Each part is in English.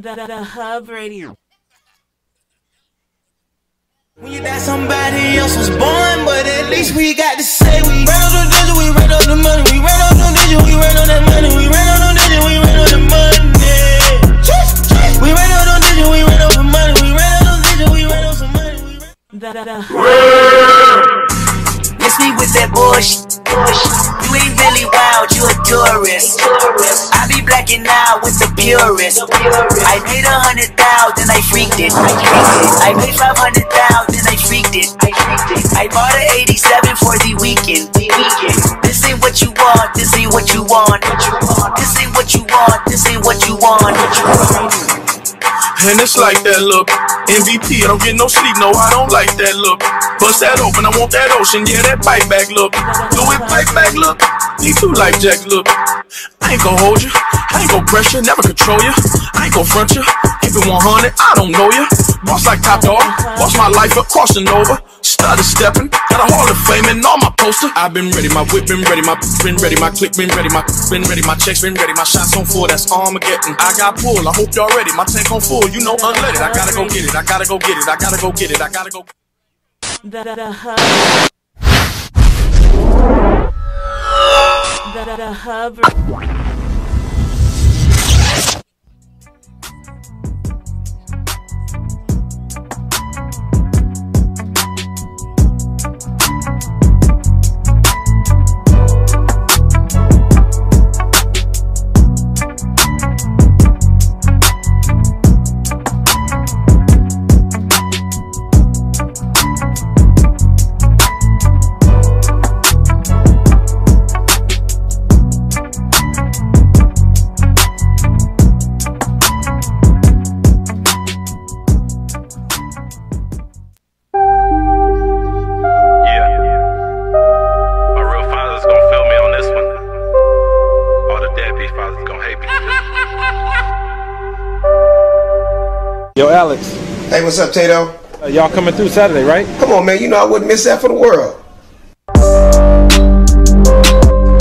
The Hub Radio. When you die, somebody else was born, but at least we got to say we ran on the digit, we ran on the money, we ran on the digit, we ran on that money, we ran on the digit, we ran on the money. We ran on the digit, we ran on the money, we ran on the digit, we ran on some money. Miss me with that bullshit. You ain't really wild, you a tourist. I be blacking out with the purist. I paid 100,000, I freaked it. I paid 500,000, I freaked it. I bought an 87 for the weekend. This ain't what you want, this ain't what you want. This ain't what you want, this ain't what you want. And it's like that look. MVP, I don't get no sleep, no, I don't like that look. Bust that open, I want that ocean, yeah, that bite back look. Do it bite back look. Me too like Jack look. I ain't gon' hold you, I ain't gon' press you, never control you. I ain't gon' front you, keep it 100, I don't know you. Boss like Top Dog, boss my life up, crossing over. Started stepping, got a Hall of Fame and all my poster. I've been ready, my whip been ready, my click been ready, my checks been ready, my shots on full, that's Armageddon. I got pull, I hope y'all ready, my tank on full, you know unleaded. I gotta go get it, I gotta go get it, I gotta go get it, I gotta go. The Hub. Yo, Alex. Hey, what's up, Tato? Y'all coming through Saturday, right? Come on, man. You know I wouldn't miss that for the world.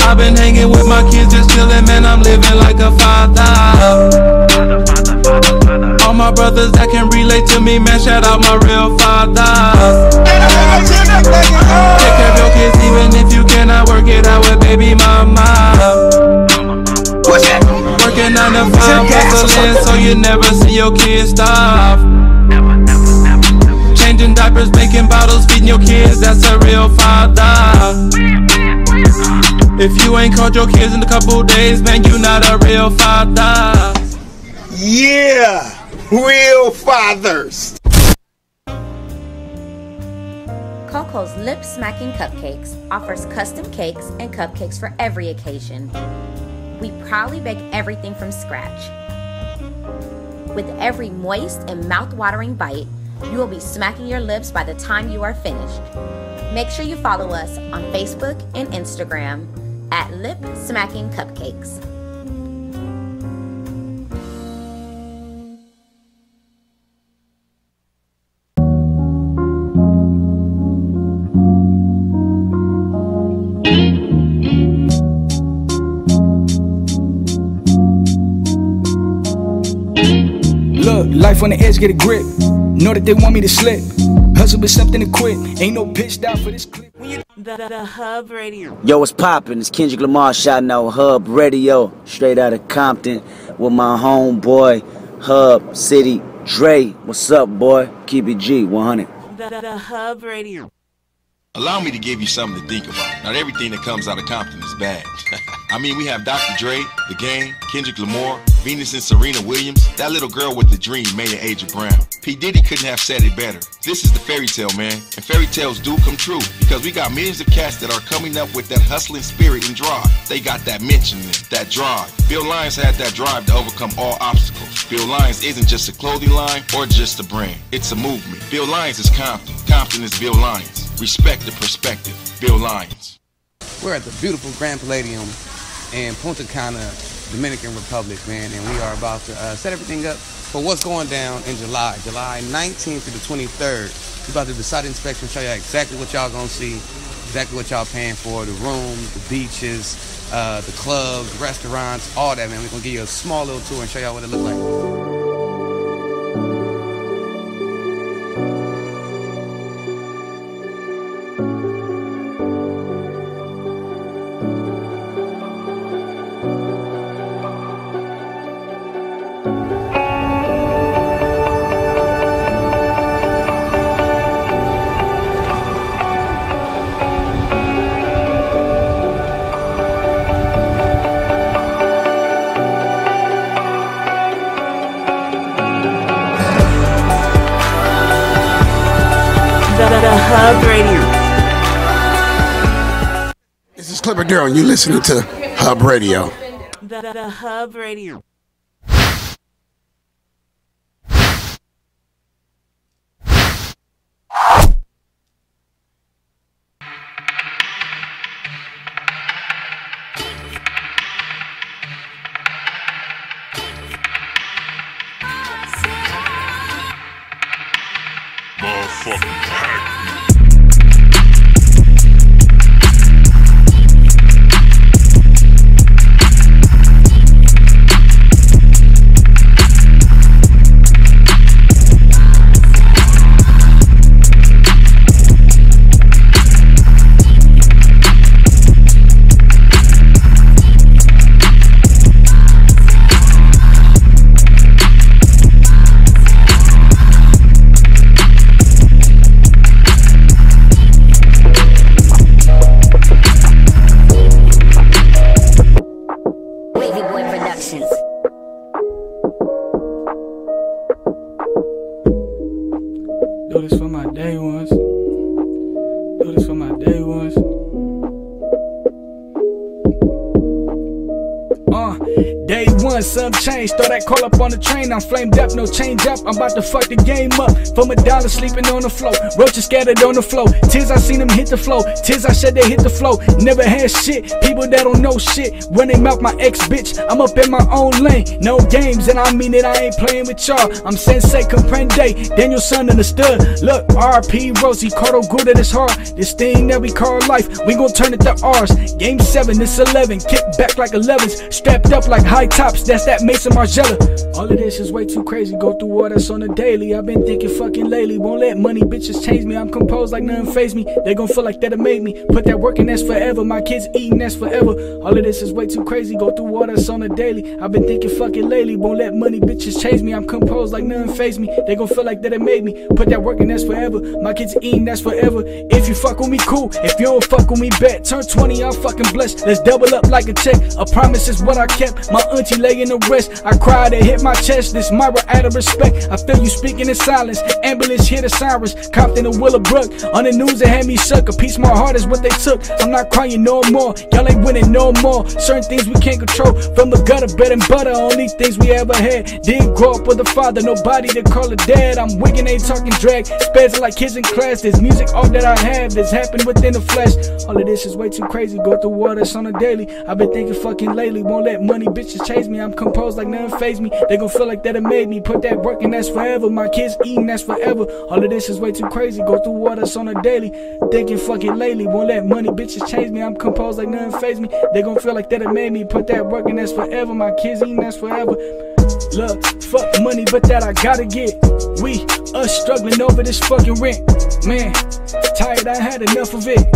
I've been hanging with my kids, just chilling, man. I'm living like a father. All my brothers that can relate to me, man. Shout out my real father. Take care of your kids, even if you cannot work it out with baby mama. What's that? Working 9 to 5, hustling, so you never see your kids starve. Changing diapers, making bottles, feeding your kids, that's a real father. If you ain't called your kids in a couple days, man, you not a real father. Yeah, real fathers. Coco's Lip Smacking Cupcakes offers custom cakes and cupcakes for every occasion. We proudly bake everything from scratch. With every moist and mouth-watering bite, you will be smacking your lips by the time you are finished. Make sure you follow us on Facebook and Instagram at Lip Smacking Cupcakes. Look, life on the edge, get a grip. Know that they want me to slip. Hustle with something to quit. Ain't no pitch down for this clip. The Hub Radio. Yo, what's poppin'? It's Kendrick Lamar shouting out Hub Radio, straight out of Compton with my homeboy, Hub City Dre. What's up, boy? Keep it G, 100. The Hub Radio. Allow me to give you something to think about. Not everything that comes out of Compton is bad. I mean, we have Dr. Dre, The Game, Kendrick Lamar, Venus and Serena Williams, that little girl with the dream, Maya Aja Brown. P. Diddy couldn't have said it better. This is the fairy tale, man. And fairy tales do come true because we got millions of cats that are coming up with that hustling spirit and drive. They got that mention in it, that drive. Bill Lyons had that drive to overcome all obstacles. Bill Lyons isn't just a clothing line or just a brand. It's a movement. Bill Lyons is Compton. Compton is Bill Lyons. Respect the perspective. Bill Lyons. We're at the beautiful Grand Palladium in Punta Cana, Dominican Republic, man, and we are about to set everything up for what's going down in July 19th through the 23rd. We're about to do the site inspection, show you exactly what y'all gonna see, exactly what y'all paying for, the rooms, the beaches, the clubs, restaurants, all that, man. We're gonna give you a small little tour and show y'all what it look like. Hub Radio. This is Clipper Darrell, and you're listening to Hub Radio. The Hub Radio. Do this for my day ones. Do this for my day ones. Day one, some change. Throw that call up on the train. I'm flamed up, no change up. I'm about to fuck the game up. From a dollar sleeping on the floor. Roaches scattered on the floor. Tears I seen them hit the floor. Tears I shed they hit the floor. Never had shit. People that don't know shit. Run they mouth my ex bitch. I'm up in my own lane. No games, and I mean it. I ain't playing with y'all. I'm sensei comprende. Danielson understood. Look, RP Rosie. Cardo good at his heart. This thing that we call life. We gon' turn it to ours. Game 7, it's 11. Kick back like 11s. Strapped up like high tops. That's that Mason Margiela. All of this is way too crazy. Go through all that's on the daily. I've been thinking fucking lately. Won't let money bitches change me. I'm composed like nothing faze me. They gon' feel like that'll make me. Put that work in, that's forever. My kids eating, that's forever. All of this is way too crazy. Go through all that's on the daily. I've been thinking fucking lately. Won't let money bitches change me. I'm composed like nothing faze me. They gon' feel like that'll make me. Put that work in, that's forever. My kids eating, that's forever. If you fuck with me, cool. If you don't fuck with me, bet. Turn 20, I'm fucking blessed. Let's double up like a check. A promise is what I kept. My auntie lay in the rest. I cried and hit my chest. This Myra out of respect. I feel you speaking in silence. Ambulance hear the sirens. Compton and Willowbrook. On the news it had me shook. A piece of my heart is what they took. I'm not crying no more. Y'all ain't winning no more. Certain things we can't control. From the gutter, bread and butter. Only things we ever had. Didn't grow up with a father. Nobody to call a dad. I'm wigging, ain't talking drag. Spazzing like kids in class. This music, all that I have. This happened within the flesh. All of this is way too crazy. Go through waters on a daily. I've been thinking fucking lately. Won't let money bitches chase me. I'm composed like nothing faze me. They gon' feel like that it made me. Put that work in, that's forever. My kids eating, that's forever. All of this is way too crazy. Go through waters on a daily. Thinking fucking lately. Won't let money bitches change me. I'm composed like nothing faze me. They gon' feel like that it made me. Put that work in, that's forever. My kids eating, that's forever. Look, fuck money, but that I gotta get. We, us struggling over this fucking rent. Man, tired, I had enough of it.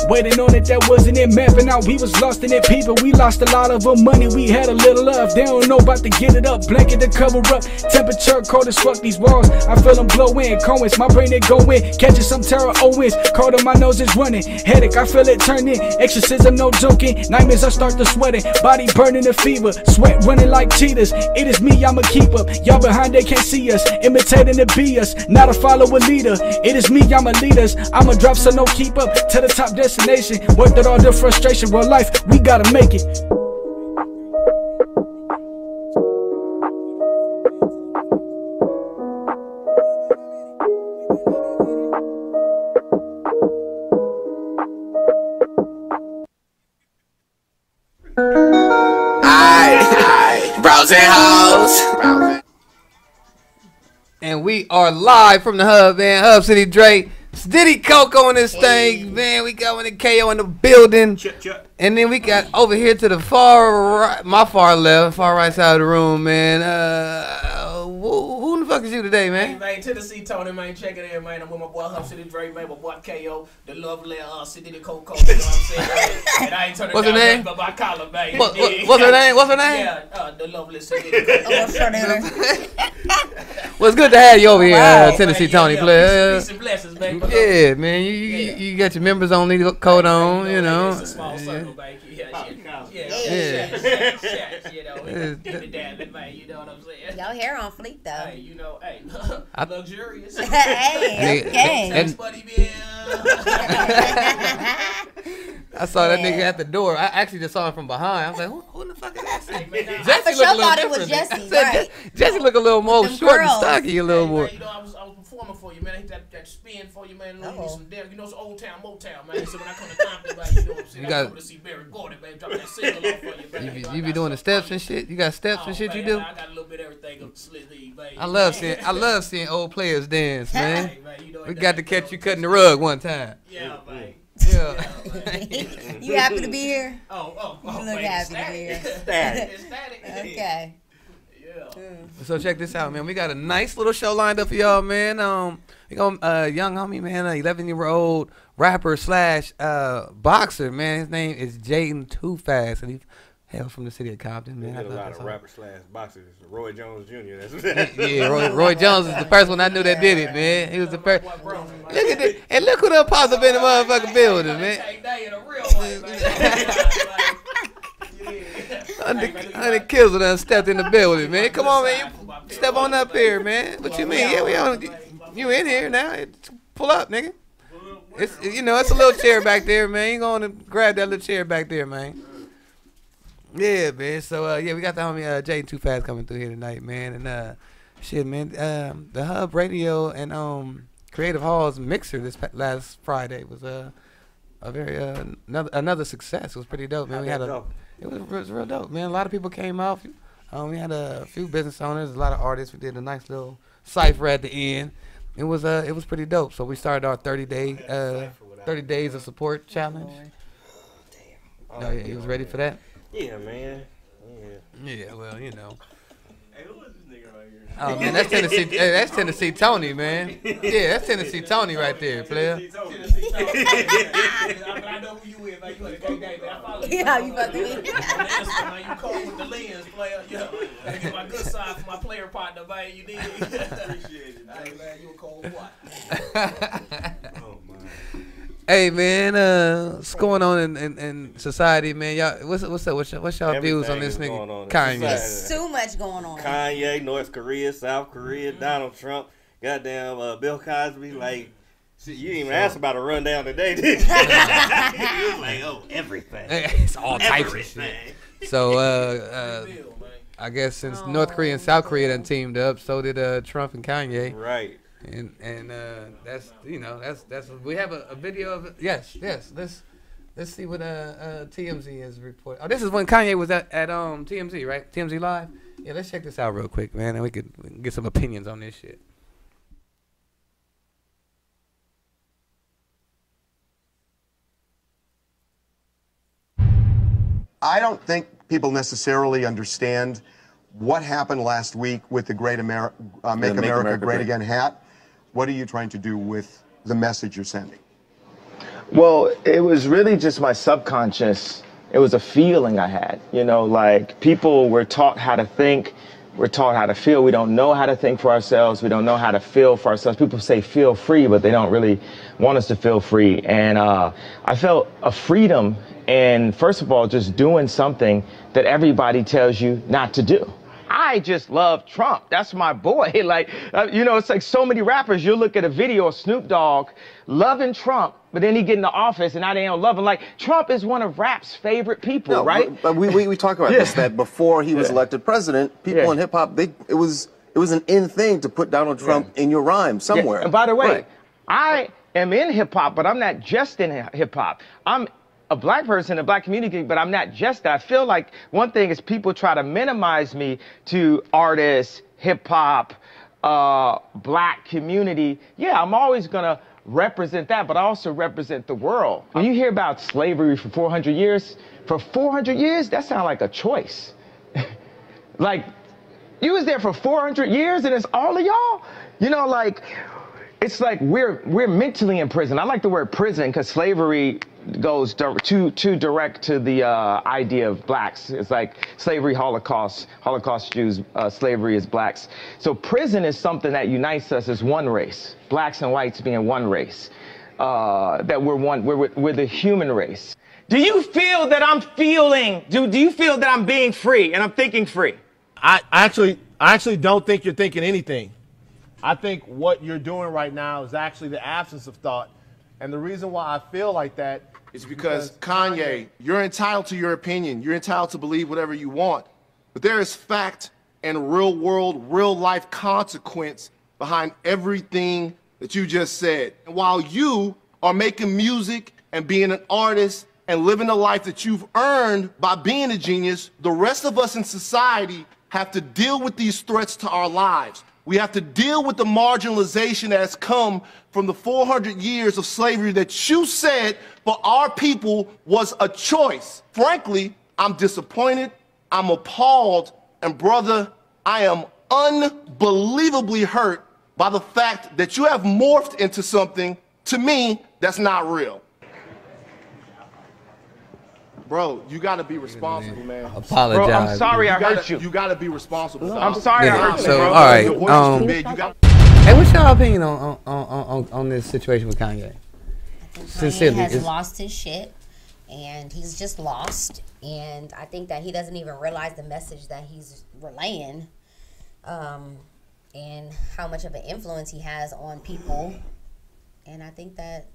Waiting on it, that wasn't it. Mapping out, we was lost in it. People, we lost a lot of our money. We had a little love. They don't know about to get it up. Blanket to cover up. Temperature cold as fuck these walls. I feel them blow in. Coins, my brain it go in. Catching some terror Owens. Cold on my nose is running. Headache, I feel it turning. Exorcism, no joking. Nightmares, I start to sweating. Body burning the fever. Sweat running like cheetahs. It is me, I'm a keeper. Y'all behind, they can't see us. Imitating to be us. Not a follower leader. It is me, I'm a leaders. I'm a drop, so no keep up. To the top destination. Worked out all the frustration. Real life, we gotta make it. Aight, bros and hoes. And we are live from the Hub, man. Hub City Dre. Diddy Coco on this thing, man. We got the KO in the building. And then we got over here to the far right, my far left, far right side of the room, man. Who the fuck is you today, man? Hey, man, Tennessee Tony, man. Check it in, man. I'm with my boy Hub City Dre, man. My boy KO, the lovely City Coco. You know what I'm saying? And I ain't turning What's her down name? but my collar, man. What's her name? What's her name? Yeah, the lovely City Coco. Well, it's good to have you over here, Wow, Tennessee man. Tony, player. Peace and blessings, man. Yeah, man. You got your members only coat on, you know. It's a small circle, man. Yeah. Shots, you know. Man, you know what I'm saying? Your hair on fleek though. Hey, you know, hey, luxurious. Hey, okay. I saw that nigga at the door. I actually just saw him from behind. I was like, who the fuck is that? Jesse look a little thought it was Jesse, right? Jesse look a little more short and stocky, a little more. Man, you know, I was performing for you, man. I hit that spin for you, man. You need some Derek. You know, it's Old Town, Motown, man. So when I come to Compton, man, you know what I'm saying? I come to see Barry Gordon, man. Drop that single off for you, man. You be doing the steps and shit? You got steps and shit you do? I got a little bit of everything up the slit league, man. I love seeing old players dance, man. Hey, man, you know, We got to catch you cutting the rug one time. Yeah, man. Yeah. You happy to be here? Oh, you look happy to be here. Static. Okay. Yeah. So check this out, man. We got a nice little show lined up for y'all, man. We got young homie, man, 11-year-old rapper slash boxer, man. His name is Jaden Too Fast, and he hails from the city of Compton, man. We got a lot of rappers slash boxers. Roy Jones Jr. Yeah, Roy Jones is the first one I knew that did it, man. He was the first. Look at this, and look who done popped up in the motherfucking building, man. 100 kills done stepped in the building, man. Come on, man. You step on up here, man. What you mean? Yeah, we on. You in here now? Pull up, nigga. It's it's a little chair back there, man. You going to grab that little chair back there, man. Yeah, man. So yeah, we got the homie Jaden Too Fast coming through here tonight, man. And shit, man. The Hub Radio and Creative Halls mixer this last Friday was a very another success. It was pretty dope, man. It was real dope, man. A lot of people came out. We had a few business owners, a lot of artists. We did a nice little cipher at the end. It was pretty dope. So we started our 30 days of support challenge. Oh yeah, you was ready for that? Yeah, man. Yeah, well, you know. Hey, who is this nigga right here? Oh man, that's Tennessee. That's Tennessee Tony, man. Yeah, that's Tennessee Tony right there, player. I know who you is, man. You at the K Day, man. I follow you. Yeah, you about to be. You cold with the lens, player. Yeah, I get my good side for my player partner, man. You did. Appreciate it. Hey, man, you a cold boy. Oh man. Hey man, what's going on in society, man? Y'all, what's up? What's y'all views on this nigga Kanye? There's too much going on. Kanye, North Korea, South Korea, Donald Trump, goddamn Bill Cosby. Like, you didn't even ask about a rundown today, did you? You was like, oh, everything. It's all types of shit. So I guess since North Korea and South Korea done teamed up, so did Trump and Kanye. Right. And that's that's we have a video of it. Yes. Let's see what TMZ has reported. Oh, this is when Kanye was at TMZ, right? TMZ Live. Yeah, let's check this out real quick, man, and we can get some opinions on this shit. I don't think people necessarily understand what happened last week with the Make America Great Again hat. What are you trying to do with the message you're sending? Well, it was really just my subconscious. It was a feeling I had, like people were taught how to think, we're taught how to feel. We don't know how to think for ourselves. We don't know how to feel for ourselves. People say feel free, but they don't really want us to feel free. And I felt a freedom in, first of all, just doing something that everybody tells you not to do. I just love Trump. That's my boy. It's like so many rappers. You'll look at a video of Snoop Dogg loving Trump, but then he get in the office and now they don't love him. Like, Trump is one of rap's favorite people, right? But we talk about this, that before he was elected president, people in hip hop, it was an in thing to put Donald Trump in your rhyme somewhere. And by the way, I am in hip hop, but I'm not just in hip hop. I'm a black person in the black community, but I'm not just that. I feel like one thing is people try to minimize me to artists, hip hop, black community. Yeah, I'm always gonna represent that, but I also represent the world. When you hear about slavery for 400 years, that sounds like a choice. Like, you was there for 400 years and it's all of y'all? It's like we're mentally in prison. I like the word prison because slavery goes too direct to the idea of blacks. It's like slavery, Holocaust Jews, slavery is blacks. So prison is something that unites us as one race, blacks and whites being one race. That we're the human race. Do you feel that I'm feeling? Do you feel that I'm being free and I'm thinking free? I actually don't think you're thinking anything. I think what you're doing right now is actually the absence of thought. And the reason why I feel like that is because Kanye, you're entitled to your opinion. You're entitled to believe whatever you want. But there is fact and real world, real life consequence behind everything that you just said. And while you are making music and being an artist and living the life that you've earned by being a genius, the rest of us in society have to deal with these threats to our lives. We have to deal with the marginalization that has come from the 400 years of slavery that you said for our people was a choice. Frankly, I'm disappointed, I'm appalled, and brother, I am unbelievably hurt by the fact that you have morphed into something, to me, that's not real. Bro, you gotta be responsible, man. Apologize. Bro, I'm sorry I hurt you. You gotta be responsible. I'm sorry I hurt you, So, bro. all right. Hey, what's your opinion on this situation with Kanye? Kanye has lost his shit, and he's just lost. And I think that he doesn't even realize the message that he's relaying, and how much of an influence he has on people. And I think that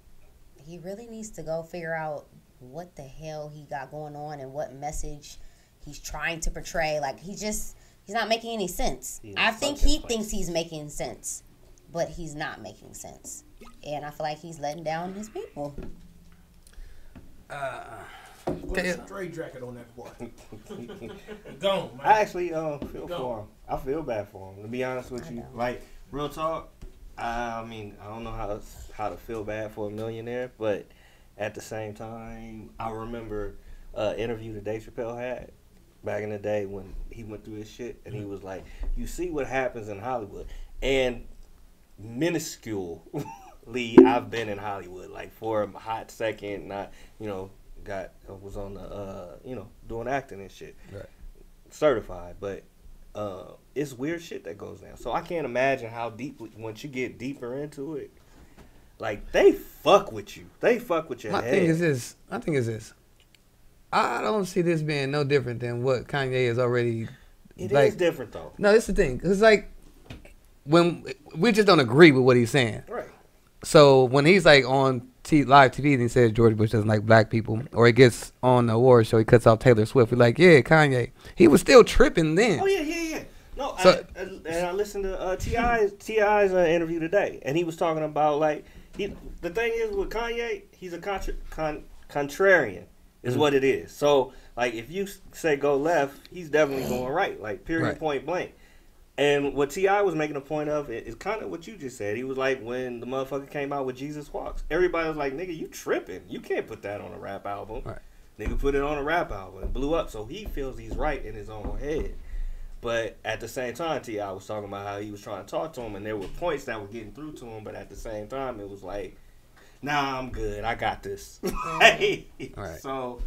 he really needs to go figure out what the hell he got going on and what message he's trying to portray. Like, he's not making any sense. I think he thinks he's making sense, but he's not making sense. And I feel like he's letting down his people. Put a straight jacket on that boy. Gone, man. I actually feel for him. I feel bad for him, to be honest with you. Like, real talk, I mean, I don't know how to feel bad for a millionaire, but at the same time, I remember an interview that Dave Chappelle had back in the day when he went through his shit, and he was like, you see what happens in Hollywood. And minusculely, I've been in Hollywood, like, for a hot second, not, was on the, doing acting and shit. Right. Certified, but it's weird shit that goes down. So I can't imagine how deeply, once you get deeper into it, like, they fuck with you. They fuck with your head. My thing is this. I don't see this being no different than what Kanye is already. It is different, though. No, it's the thing. It's like, when we just don't agree with what he's saying. Right. So when he's like on live TV and he says George Bush doesn't like black people, or he gets on the award show, he cuts off Taylor Swift, we're like, yeah, Kanye. He was still tripping then. Oh, yeah. No, so, I listened to T.I.'s interview today, and he was talking about, like, the thing is with Kanye, he's a contrarian, is what it is. So, like, if you say go left, he's definitely going right, like, period, right. Point blank. And what T.I. was making a point of is kind of what you just said. He was like, when the motherfucker came out with Jesus Walks, everybody was like, nigga, you tripping. You can't put that on a rap album. Right. Nigga put it on a rap album. It blew up. So he feels he's right in his own head. But at the same time, T.I. was talking about how he was trying to talk to him, and there were points that were getting through to him, but at the same time, it was like, nah, I'm good. I got this. Right. So,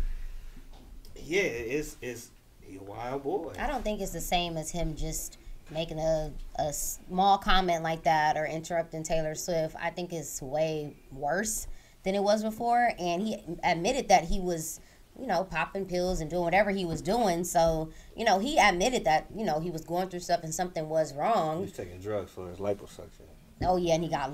yeah, it's a wild boy. I don't think it's the same as him just making a small comment like that or interrupting Taylor Swift. I think it's way worse than it was before, and he admitted that he was, popping pills and doing whatever he was doing. So, he admitted that, he was going through stuff and something was wrong. He was taking drugs for his liposuction. Oh, yeah, and he got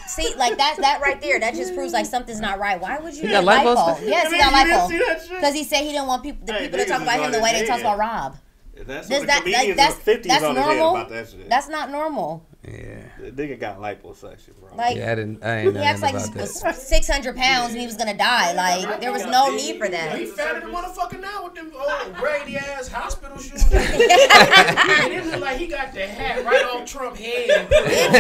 see, like that right there, that just proves like something's not right. Why would you he get got lipo? Yes, he got lipo. Because he said he didn't want people to talk about him the way they talk about Rob. That's what the comedians in the 50s on his head about that shit. That's not normal. Yeah. The nigga got liposuction, bro. Like, yeah, I ain't he acts like he was 600 pounds and he was gonna die. Like, there was no need for that. He fat as a motherfucker now with them old grady ass hospital shoes. And it look like he got the hat right on Trump's head. It do.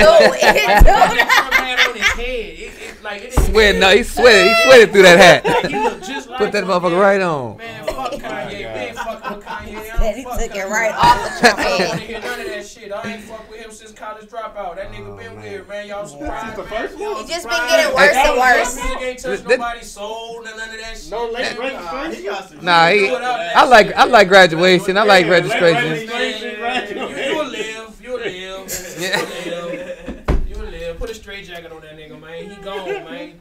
Trump hat on his head. He sweated through that hat. Like, he look just like Put that motherfucker right on. Man, fuck Kanye. We ain't fucking with Kanye. He took it right off the Trump I don't head. want to hear none of that shit. I ain't fuck with him since college dropout. That nigga been weird, man. Y'all surprised, man. He just been getting worse and worse. Music ain't touched nobody's soul, none of that shit. No late registration. Nah, I like graduation. I like registration. You'll live. Yeah. You'll live. Put a straight jacket on that nigga, man. He gone, man.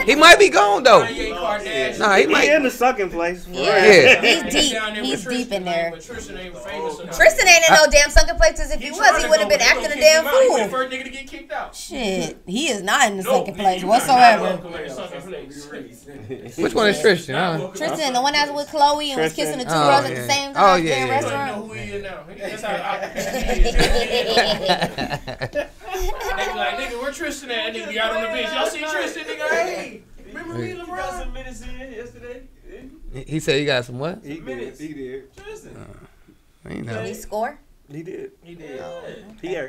He might be gone though. Nah, he might. He in the sucking place. Yeah. He's deep. He's deep in there. Tristan ain't in no damn sunken places. If he was, he would have been acting a damn fool. First nigga to get kicked out. Shit, he is not in the sunken place whatsoever. Which one is Tristan? Huh? Tristan, the one that was with Chloe and was kissing the two girls at the same time. Oh yeah. Restaurant. They be like, nigga, where Tristan at? Nigga be out on the beach. Y'all see Tristan, nigga? Hey, remember me, LeBron? Got some minutes in yesterday. He said he got some what? He did. Tristan. Did he score? He did. Yeah.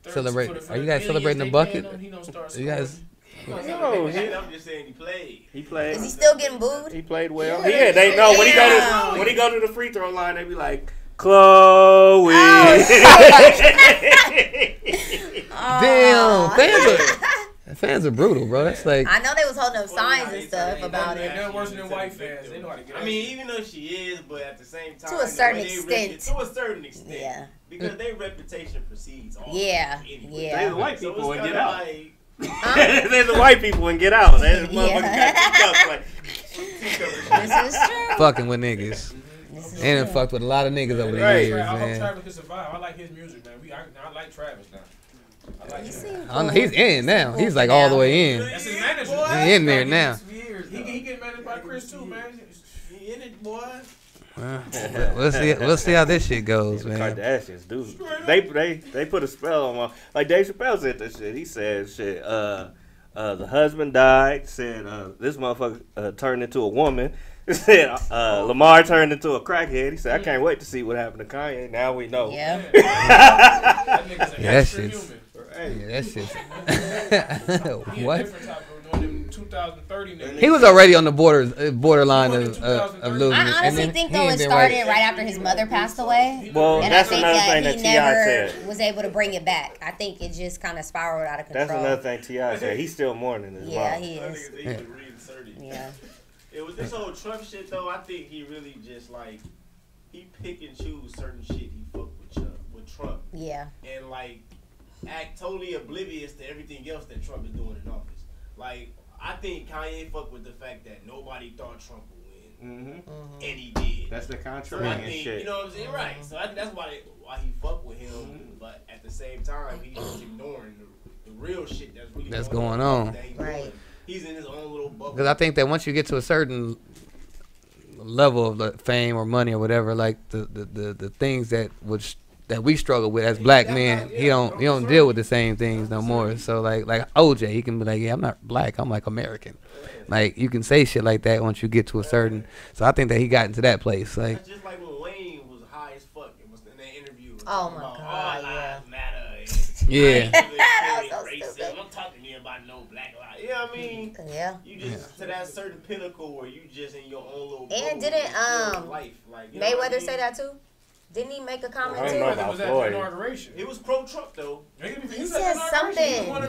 Celebrate. Are you guys celebrating the bucket? You guys. No, I'm just saying he played. He played. Is he still getting booed? He played well. Yeah, they know when he go to the free throw line, they be like, Chloe. Damn, fans are brutal, bro. That's like. I know they was holding up signs and stuff about it. They're worse than white fans. They know how to get. I mean, even though she is, but at the same time, to a certain extent. To a certain extent. Yeah. Because their reputation precedes all. Yeah. Anyway. Yeah. They the white people and get out. Like, They're the white people and get out. They the motherfuckers got kicked up. This is true. Fucking with niggas. And it fucked with a lot of niggas over the years, I hope man. Travis can survive. I like his music, man. I like Travis now. I like him. I know, he's in now. He's like all the way in. That's his manager. He in there now. He get managed by Chris too, man. He in it, boy. We'll see how this shit goes, man. Kardashians, dude. They put a spell on my. Like Dave Chappelle said that shit. He said shit. The husband died. Said this motherfucker turned into a woman. Said Lamar turned into a crackhead. He said I can't wait to see what happened to Kanye. Now we know. Yeah. That shit's. Yeah, that shit's. What? 2030 he was already on the borderline of losing. I honestly think though it started right after his mother passed away. Well, and that's I think another that thing that he T.I. never said. was able to bring it back. I think it just kind of spiraled out of control. That's another thing T.I. said. He's still mourning his Yeah, mom. he is. Yeah. It was this whole Trump shit though. I think he really just like he pick and choose certain shit he fuck with Trump. Yeah. And like act totally oblivious to everything else that Trump is doing in office. Like I think Kanye fucked with the fact that nobody thought Trump would win, and he did. That's the contrarian so I think, shit. You know what I'm saying? Right. So I think that's why he fucked with him. But at the same time, he's just ignoring the real shit that's really going on. Right. He's in his own little bubble. Because I think that once you get to a certain level of fame or money or whatever, like the things that we struggle with as black men, he don't deal with the same things no more. So like OJ, he can be like, yeah, I'm not black, I'm like American. Like you can say shit like that once you get to a certain. So I think that he got into that place. Like that's just like when Wayne was high as fuck. It was in that interview. Oh my god. All lives matter. Yeah. Don't talk to me about no black lives. You know what I mean? Yeah. You just to that certain pinnacle where you just in your own little. And didn't life, like, you know Mayweather say that too? Didn't he make a comment too? Was at the inauguration. It was pro-Trump though. He said something. All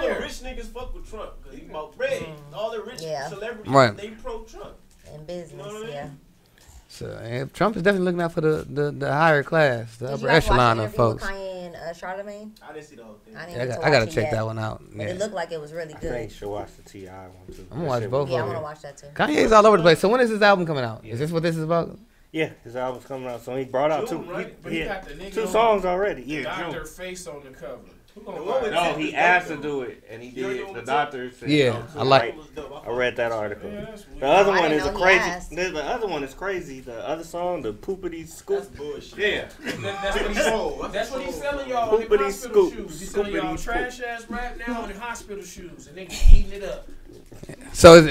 the rich niggas fuck with Trump because he bought bread. All the rich celebrities, Right. they pro-Trump. In business, You know what I mean? yeah. So Trump is definitely looking out for the higher class, the Did upper you guys watch echelon the of interview with folks. Kanye and Charlamagne? I didn't see the whole thing. I gotta check that one out. But it looked like it was really I good. think you should watch the T.I. one too. I'm gonna watch both Yeah, I of want to them. watch that too. Kanye's all over the place. So when is his album coming out? Is this what this is about? Yeah, his album's coming out, so he brought out June, two. right? But he got the nigga two on songs already. Yeah, Doctor June. face on the cover. No, he asked to do it, and he did. The doctor said, Yeah, I like. I read that article. The other I one didn't is know he crazy. asked. The other one is crazy. The other song, the Poopity Scoop. That's bullshit. Yeah. That's what he's selling y'all on the Poopity hospital scoop. shoes. He's selling y'all Scoopity scoop. trash ass rap now on the hospital shoes, and they eating it up. So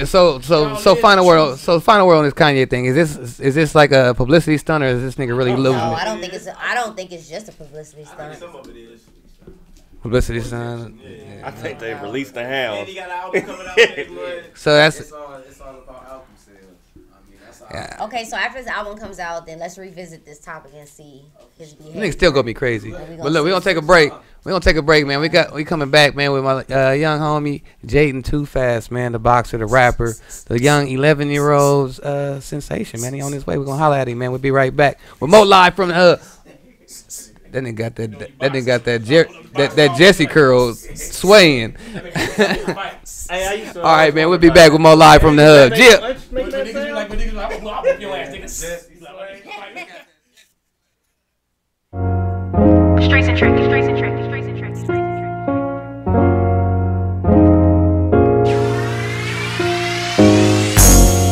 final word on this Kanye thing. Is this like a publicity stunt or is this nigga really losing No, it? I don't think it's just a publicity stunt. Some of it is. Publicity stunt. I think they released the hound. And he got an album coming out next month. So that's. It's all about album sales. I mean, that's all. Yeah. Okay, so after his album comes out, then let's revisit this topic and see his behavior. Niggas still gonna be crazy. And we But gonna look, we see gonna take a break. We gonna take a break, man. We coming back, man, with my young homie Jaden Too Fast, man, the boxer, the rapper, the young 11-year-old sensation, man. He on his way. We gonna holler at him, man. We'll be right back with more live from the hub. That nigga got that Jesse curl swaying. All right, man. We'll be back with more live from the hub. Jip. Straight and tricky.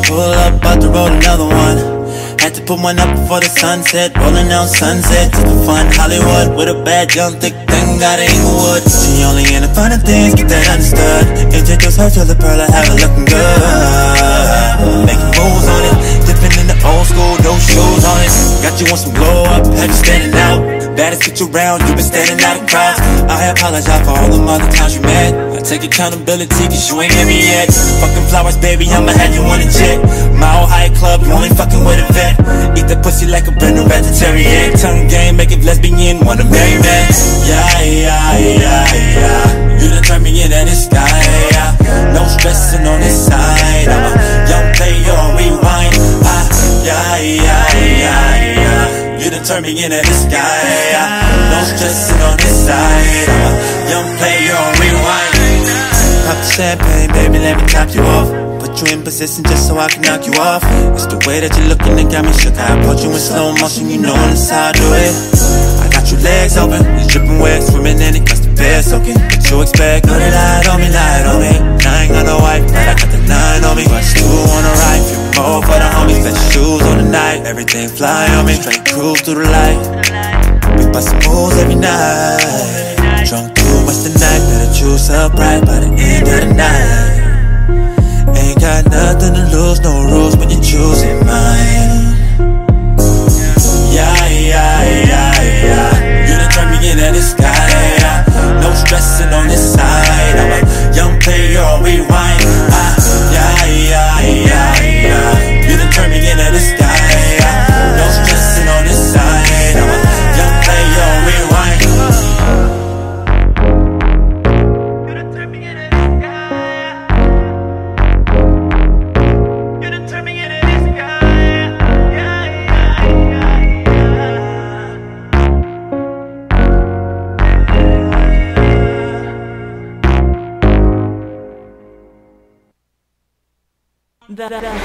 Pull up, about to roll another one. Had to put one up before the sunset. Rolling down Sunset, just for fun. Hollywood with a bad young thick thing, got an Inglewood. She only in the fun of things, get that understood. Introduce her to the pearl, I have her looking good. Making moves on it, dipping in the old school, no shoes on it. Got you on some glow up, had you standing out. Baddest bitch around, you been standing out in crowds. I apologize for all the other times you mad. I take accountability cause you ain't hear me yet. Fucking flowers, baby, I'ma have you on a jet. My old high club, you only fucking with a vet. Eat the pussy like a brand new vegetarian. Tongue game, make it lesbian, wanna marry man. Yeah. You done turned me into this guy, yeah. No stressing on this side. I'm a young player on rewind. Yeah. You done turned me into this guy, yeah. No stressing on this side. I'm a young player on rewind. Pop the champagne, baby, let me top you off. Put you in position just so I can knock you off. It's the way that you're looking that got me shook. I approach you in slow motion, you know that's how I do it. I got your legs open, you dripping wet, swimming in it, cause the bed's soaking. What you expect? Know that lied on me. I ain't got no wife, but I got the 9 on me. Plus 2 on the right, few more for the homies. Fresh shoes on the night, everything fly on me. Straight cruise through the light. We bust moves every night. Drunk too much tonight, better choose up right by the end of the night. Ain't got nothing to lose, no rules when you're choosing mine. Yeah. You done turned me into this guy, yeah. No stressing on this side. I'm a young player on rewind. Yeah. You done turned me into this guy, yeah. No stressing on this side. I'm a young player on rewind.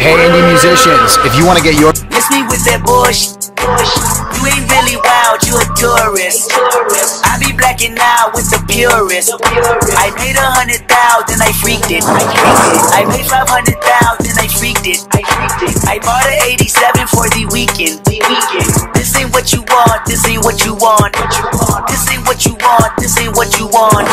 Hey indie musicians, if you want to get your Miss me with that bullshit. You ain't really wild, you a tourist. I be blacking out with the purist. I paid 100,000, I freaked it. I paid 500,000, I freaked it. I bought an 87 for the weekend. This ain't what you want, this ain't what you want. This ain't what you want, this ain't what you want.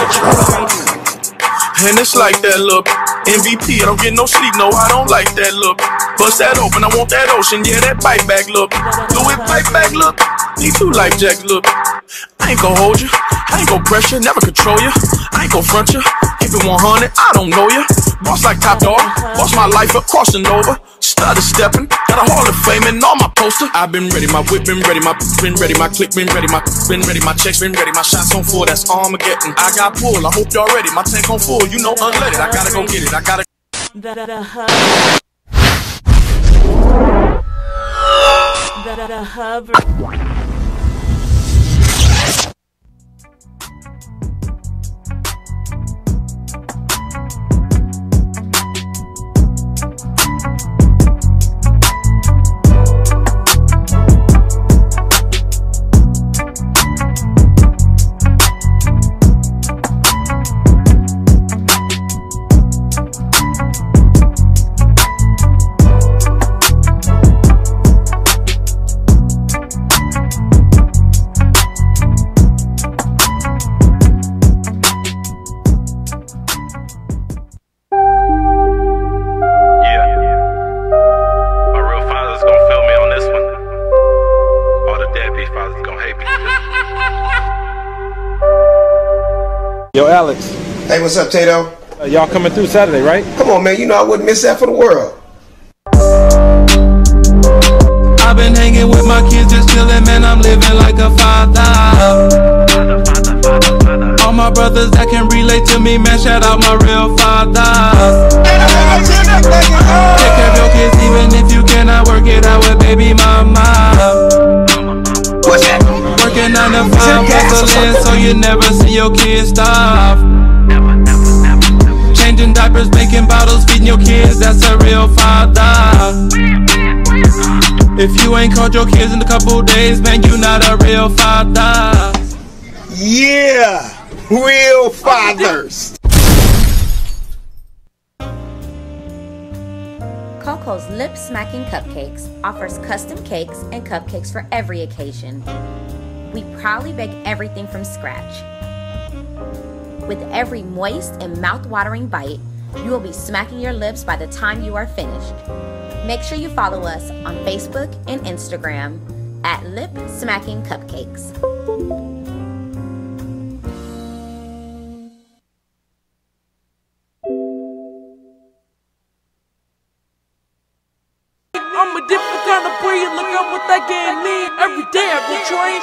And it's like that look. MVP, I don't get no sleep, no, I don't like that look. Bust that open, I want that ocean, yeah, that bite back look. Do it, bite back look. Need 2 life jack look. I ain't gon' hold you, I ain't gon' pressure, never control you. I ain't gon' front you, keep it 100, I don't know you. Boss like Top Dog, boss my life up, crossing over. Started stepping, got a Hall of Fame and all my poster. I've been ready, my whip been ready, my been ready, my click been ready, my checks been ready, my shots on full, that's Armageddon. I got pull, I hope y'all ready, my tank on full, you know unleaded. I gotta go get it, I gotta. The hub. Yo, Alex. Hey, what's up, Tato? Y'all coming through Saturday, right? Come on, man. You know I wouldn't miss that for the world. I've been hanging with my kids, just chilling, man. I'm living like a father. All my brothers that can relate to me, man. Shout out my real father. Take care of your kids, even if you cannot work it out with baby mama. Working 9 to 5 hustling so you never see your kids starve. Changing diapers, making bottles, feeding your kids, that's a real father. If you ain't called your kids in a couple days, man, you not a real father. Yeah, real fathers. Coco's Lip Smacking Cupcakes offers custom cakes and cupcakes for every occasion. We proudly bake everything from scratch. With every moist and mouth-watering bite, you will be smacking your lips by the time you are finished. Make sure you follow us on Facebook and Instagram at Lip Smacking Cupcakes. I'm a different kind of breed, look at what that game mean. Every day I go train.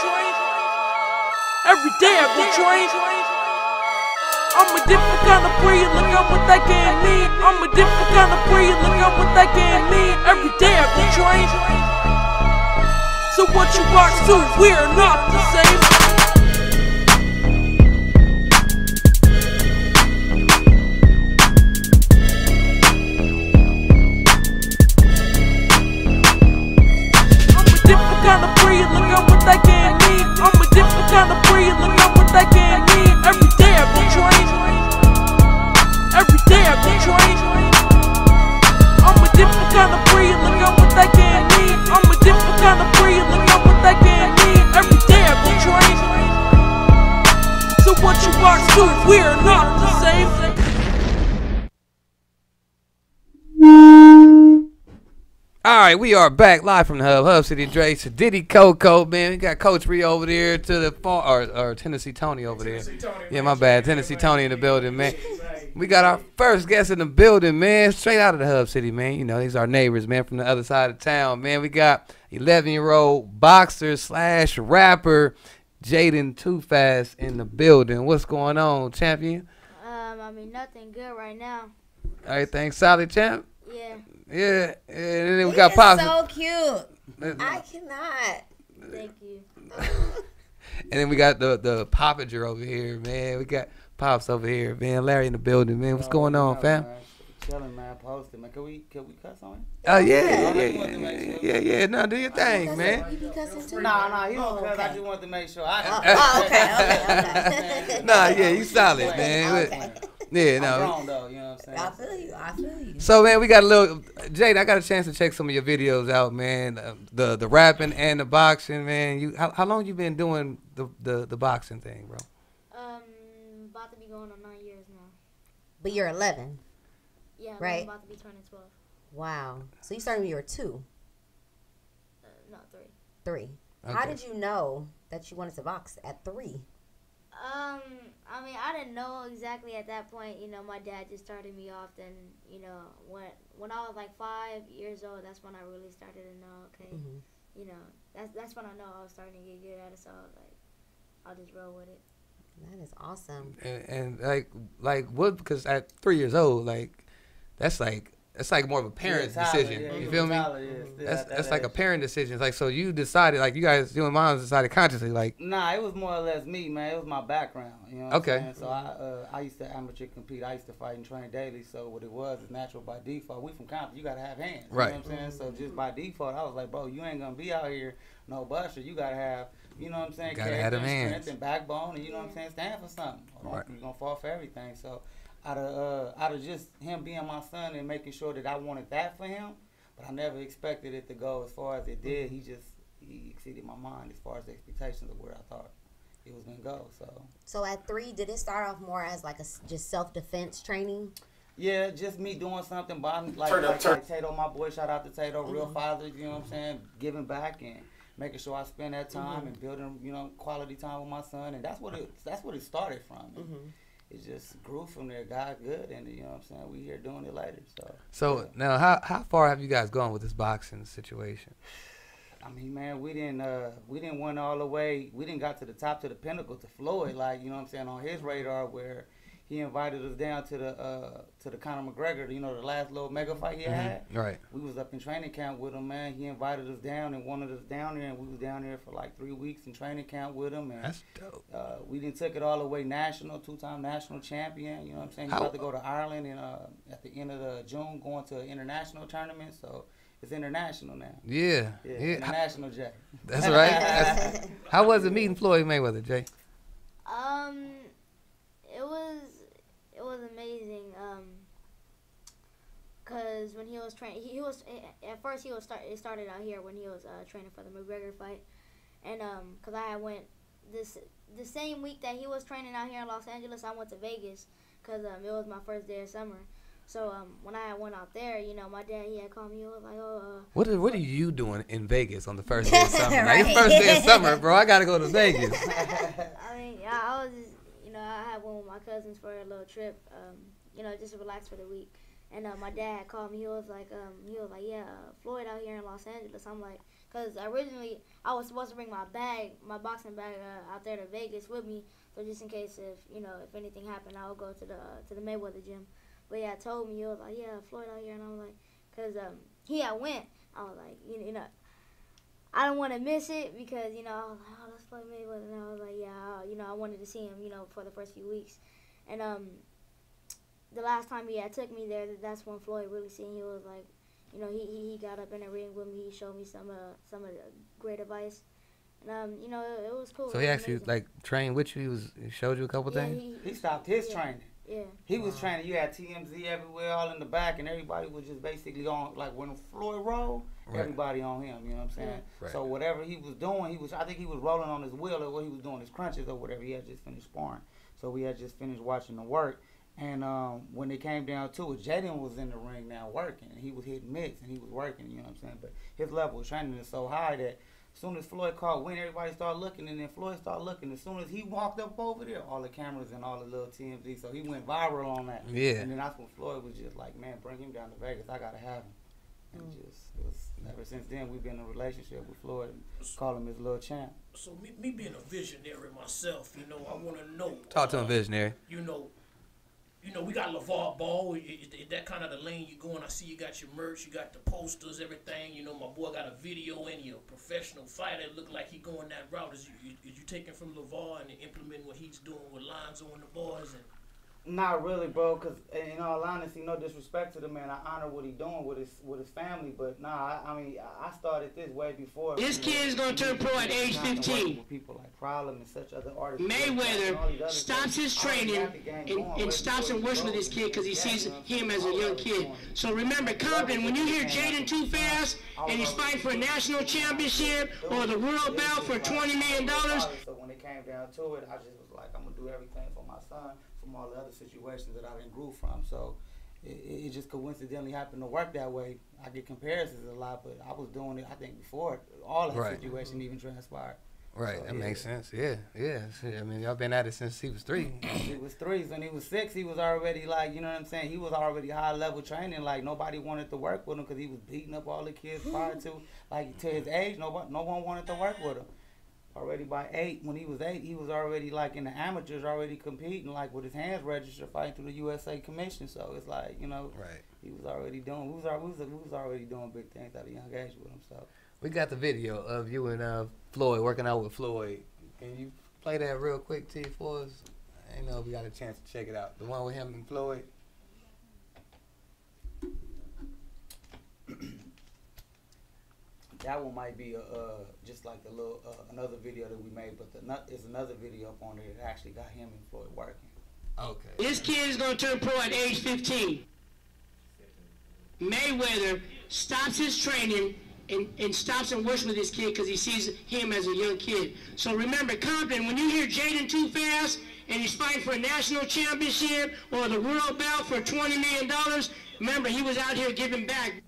Every day I go train. I'm a different kind of breed, look at what that game mean. I'm a different kind of breed, look at what that game mean. Every day I go train. So what you watch too, we're not the same. Look at what that game mean. I'm a different kind of breed. Look at what that game mean. Every day I go train. Every day I go train. I'm a different kind of breed. Look at what that game mean. I'm a different kind of breed. Look at what that game mean. Every day I go train. So what you watch too, we're not the same. All right, we are back live from the Hub City Dre, Diddy Coco, man. We got Coach Ree over there to the far, or Tennessee Tony over there. Yeah, my bad, Tennessee Tony in the building, man. We got our first guest in the building, man, straight out of the Hub City, man. You know, these are our neighbors, man, from the other side of town, man. We got 11-year-old boxer / rapper Jaden Too Fast in the building. What's going on, champion? I mean, nothing good right now. Everything solid, champ? Yeah. Yeah, and then we got Pops. So cute. I cannot. Thank you. And then we got the Poppager over here, man. We got Pops over here, man. Larry in the building, man. What's going on, fam? Chilling, man. Posted, man. Can we cuss on it? Oh yeah. No, do your thing, man. You cussing too? Nah, you don't cuss. I just wanted to make sure. Okay. Nah, yeah, you solid, man. Okay. Yeah, no. I'm wrong, though, you know what I'm saying? I feel you. So, man, we got a little... Jade, I got a chance to check some of your videos out, man. The rapping and the boxing, man. How long you been doing the boxing thing, bro? About to be going on 9 years now. But you're 11. Yeah, right? I'm about to be turning 12. Wow. So you started when you were 2? No, 3. 3. Okay. How did you know that you wanted to box at 3? I mean, I didn't know exactly at that point. You know, my dad just started me off. Then, you know, when I was like 5 years old, that's when I really started to know. Okay, you know, that's when I know I was starting to get good at it. So I was like, I'll just roll with it. That is awesome. And like what? Because at 3 years old, like that's like more of a parent decision. You feel me? That's like a parent decision. It's like, so you decided, like you and mom decided consciously, like. Nah, it was more or less me, man. It was my background. You know what I'm saying? So I used to amateur compete. I used to fight and train daily. So what it was is natural by default. We from Compton, you gotta have hands. Right. You know what I'm saying? So just by default, I was like, bro, you ain't gonna be out here no buster. You gotta have, you know what I'm saying? Gotta have them hands. Strength and backbone, and you know what I'm saying? Stand for something. Right. You're gonna fall for everything. So. Out of just him being my son and making sure that I wanted that for him, but I never expected it to go as far as it did. He exceeded my mind as far as the expectations of where I thought it was gonna go. So at 3, did it start off more as like just self-defense training? Yeah, just me doing something, but like Tato, my boy, shout out to Tato, real father. You know what I'm saying? Giving back and making sure I spend that time and building, you know, quality time with my son, and that's what it started from. It just grew from there. God good, and you know what I'm saying, we here doing it later. So yeah. Now, how far have you guys gone with this boxing situation? I mean, man, we didn't win all the way. We didn't got to the top, to the pinnacle, to Floyd, like, you know what I'm saying, on his radar, where he invited us down to the Conor McGregor, you know, the last little mega fight he had. Right. We was up in training camp with him, man. He invited us down and wanted us down there, and we was down there for like 3 weeks in training camp with him. And that's dope. We didn't took it all the way national, 2-time national champion. You know what I'm saying? He's about to go to Ireland and at the end of June, going to an international tournament. So it's international now. Yeah. International, Jay. That's right. How was it meeting Floyd Mayweather, Jay? It was amazing. Cause when he was training, at first it started out here when he was training for the McGregor fight, and cause I went the same week that he was training out here in Los Angeles, I went to Vegas, cause it was my first day of summer. So when I went out there, you know, my dad, he had called me. He was like, "Oh, what are you doing in Vegas on the first day of summer? Right. Like, it's first day of summer, bro. I gotta go to Vegas." I mean, I was just, you know, I had one with my cousins for a little trip, you know, just to relax for the week. And my dad had called me. He was like, yeah, Floyd out here in Los Angeles. I'm like, cause originally I was supposed to bring my boxing bag out there to Vegas with me, so just in case if anything happened, I would go to the Mayweather gym. But yeah, told me, he was like, yeah, Floyd out here, and I was like, cause he had went. I was like, you know, I don't want to miss it because I was like, oh, that's Floyd Mayweather, and I was like, yeah, I wanted to see him, for the first few weeks, and the last time he had took me there, that's when Floyd really seen. He was like, he got up in the ring with me. He showed me some of the great advice, and it was cool. So he actually trained with you. He showed you a couple things. He stopped his training. Yeah. He was training. You had TMZ everywhere, all in the back, and everybody was just basically on, like when Floyd rolled, everybody on him, you know what I'm saying? Right. So whatever he was doing, I think he was rolling on his wheel, or what he was doing, his crunches or whatever. He had just finished sparring. So we had just finished watching the work. And when it came down to it, Jaden was in the ring now working, and he was hitting mitts, and he was working, you know what I'm saying? But his level of training is so high that as soon as Floyd caught wind, everybody started looking, and then Floyd started looking. As soon as he walked up over there, all the cameras and all the little TMZ, so he went viral on that. Yeah. And then that's when Floyd was just like, man, bring him down to Vegas. I got to have him. And ever since then, we've been in a relationship with Floyd and call him his little champ. So me being a visionary myself, I want to know. Talk to him, visionary. We got LeVar Ball. Is that kind of the lane you going? I see you got your merch, you got the posters, everything. My boy got a video in you, a professional fighter. Look like he going that route. Is you taking from LeVar and implementing what he's doing with Lonzo and the boys? Not really, bro, because in all honesty, no disrespect to the man, I honor what he's doing with his family, but I started this way before. This kid is going to turn pro at age 15. With people like Problem and such other artists. Mayweather stops his training and stops and works with this kid because he sees him as a young kid. So remember, Compton, when you hear Jaden Too Fast and he's fighting for a national championship or the world bout for $20 million. So when it came down to it, I just was like, I'm going to do everything for my son, from all the other situations that I didn't grew from. So it just coincidentally happened to work that way. I get comparisons a lot, but I was doing it, I think, before all that situation even transpired. Right, so, that makes sense. Yeah. I mean, y'all been at it since he was 3. He was 3. When he was 6, he was already like, you know what I'm saying? He was already high level training. Like nobody wanted to work with him because he was beating up all the kids prior to, like, to his age. No one wanted to work with him. Already by 8, when he was 8, he was already like in the amateurs, already competing, like with his hands registered, fighting through the USA Commission. So it's like, he was already doing. We was already doing big things at a young age with him. So we got the video of you and Floyd working out with Floyd. Can you play that real quick, T, for us? I didn't know if we got a chance to check it out. The one with him and Floyd. That one might be just like a little another video that we made, but there's another video up on there that actually got him and Floyd working. Okay. This kid is going to turn pro at age 15. Mayweather stops his training and stops and works with this kid because he sees him as a young kid. So remember, Compton, when you hear Jaden Too Fast and he's fighting for a national championship or the world bout for $20 million, remember, he was out here giving back.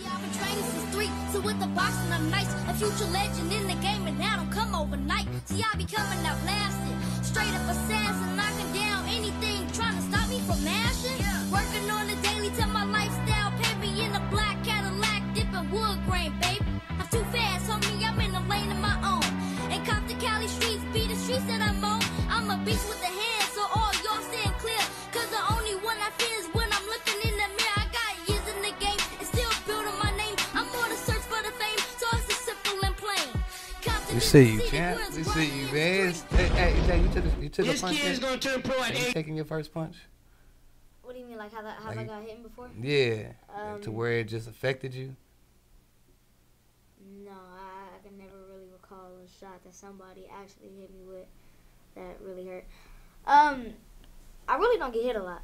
I've been training since 3, so with the boxing I'm nice. A future legend in the game and I don't come overnight. See, I be coming out blasted, straight up assassin, knocking down anything trying to stop me from mashing. Working on the daily till my lifestyle paving in a black Cadillac, dipping wood grain, baby. I'm too fast, homie, I'm in a lane of my own. And Compton, Cali streets be the streets that I'm on. I'm a beats with the hand, so all y'all stand clear. Cause the only one I fear is when I'm looking in the mirror. I got years in the game and still building my name. I'm on the search for the fame, so it's as simple and plain. We see you, champ. We see you, man. Hey, you took This a punch. kid is gonna turn pro at You 8. taking your first punch? What do you mean, like have I got hit before? Yeah. To where it just affected you? No, I can never really recall a shot that somebody actually hit me with that really hurt. I really don't get hit a lot.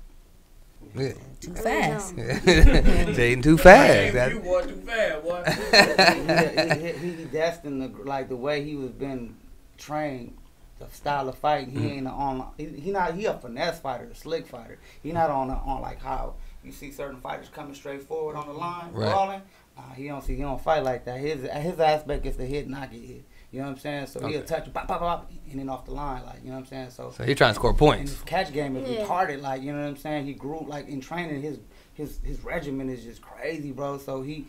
Yeah. Too I really fast. don't. Jaden too fast. You boy too fast, boy. He destined to, like the way he was been trained, the style of fighting. He ain't on. He a finesse fighter, a slick fighter. He not on like how you see certain fighters coming straight forward on the line, brawling. He don't fight like that. His aspect is to hit, not get hit. You know what I'm saying? So he'll touch you, pop, pop, pop, and then off the line, like, you know what I'm saying? So he trying to score points. And his catch game is retarded, like, you know what I'm saying? He grew, like, in training, his regimen is just crazy, bro. So he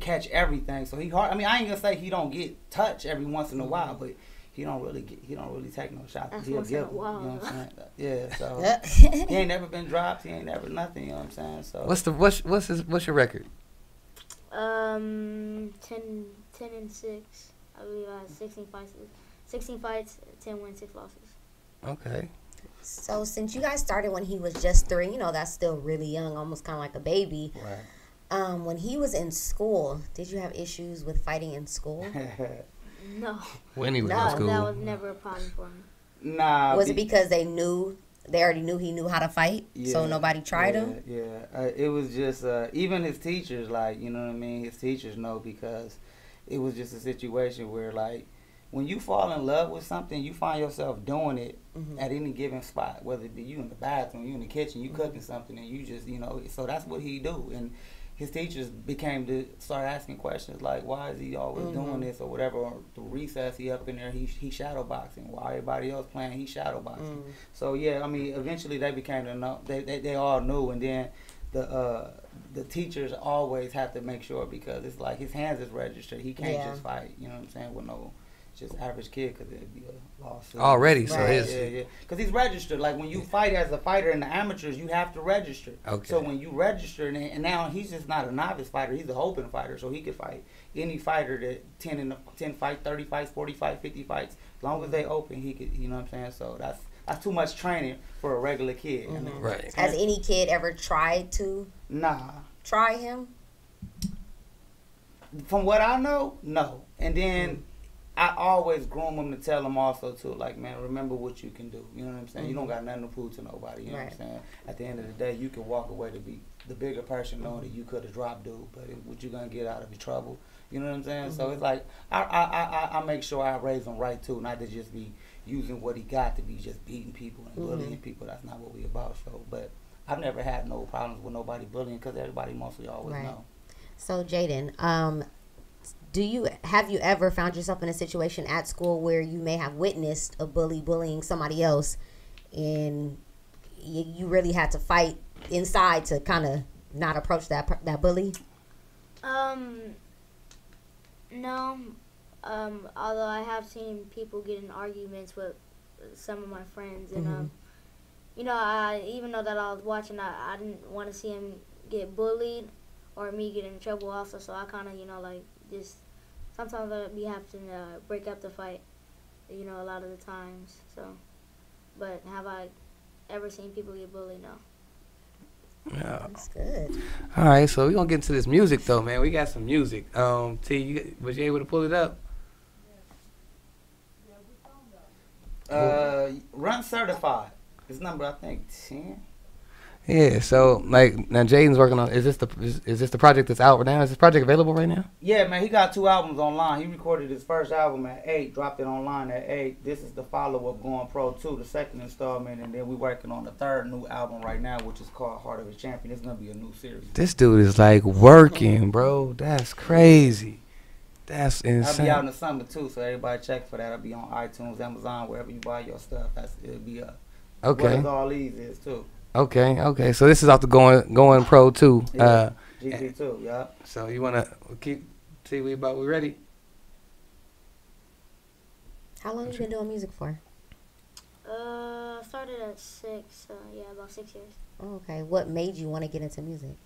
catch everything. So he hard. I mean, I ain't gonna say he don't get touch every once in a while, but he don't really take no shots. That's He'll once in a give them, while. you know what I'm saying? Yeah. So he ain't never been dropped. He ain't never nothing. You know what I'm saying? So What's your record? 10 and 6. I believe I had 16 fights, 10 wins, 6 losses. Okay. So since you guys started when he was just 3, you know, that's still really young, almost kind of like a baby. Right. When he was in school, did you have issues with fighting in school? No. When he was in school. That was never a problem for him. Nah. Was it because they already knew he knew how to fight, so nobody tried him? Yeah. It was just, even his teachers, like, you know what I mean? His teachers know because it was just a situation where, like, when you fall in love with something, you find yourself doing it at any given spot, whether it be you in the bathroom, you in the kitchen, you cooking something, and you just, you know, so that's what he do. And his teachers became to start asking questions like, why is he always doing this or whatever? Or through recess, he up in there, he shadow boxing. While everybody else playing, he shadow boxing. So yeah, I mean, eventually they became to know. They all knew, and then the teachers always have to make sure because it's like his hands is registered. He can't just fight. You know what I'm saying? With no just average kid, because it'd be a lawsuit. Already, so because he's registered. Like when you fight as a fighter in the amateurs, you have to register. Okay. So when you register, and now he's just not a novice fighter, he's an open fighter, so he could fight any fighter that 10 fights, 30 fights, 40 fights, 50 fights. As long as they open, he could. You know what I'm saying? So that's too much training for a regular kid. I mean, right. Has any kid ever tried to try him? From what I know, no. And then I always groom them to tell them also too, like, man, remember what you can do. You know what I'm saying? You don't got nothing to prove to nobody. You know what I'm saying? At the end of the day, you can walk away to be the bigger person, knowing that you could have dropped dude, but what you gonna get out of your trouble? You know what I'm saying? So it's like I make sure I raise him right too, not to just be using what he got to be just beating people and bullying people. That's not what we about. So, but I've never had no problems with nobody bullying because everybody mostly always know. So Jaden, have you ever found yourself in a situation at school where you may have witnessed a bully bullying somebody else, and you really had to fight inside to kind of not approach that bully? No. Although I have seen people get in arguments with some of my friends, and you know, even though that I was watching, I didn't want to see him get bullied or me get in trouble also. So I kind of, you know, like just sometimes we have to break up the fight. You know, a lot of the times. So, but have I ever seen people get bullied? No. Yeah. That's good. All right, so we're going to get into this music, though, man. We got some music. T, was you able to pull it up? Run Certified. It's number, I think, 10. Yeah, so, like, now Jaden's working on, is this the project that's out right now? Is this project available right now? Yeah, man, he got 2 albums online. He recorded his first album at 8, dropped it online at 8. This is the follow-up, Going Pro 2, the second installment, and then we're working on the 3rd new album right now, which is called Heart of a Champion. It's going to be a new series. This dude is, like, working, bro. That's crazy. That's insane. I'll be out in the summer, too, so everybody check for that. I'll be on iTunes, Amazon, wherever you buy your stuff. It'll be up. Okay. What All These is, too. Okay. So this is off the Going Pro 2. Yeah, GP2, yeah. So you want to keep, see we ready? How long you been doing music for? started at 6. Yeah, about 6 years. Okay. What made you want to get into music?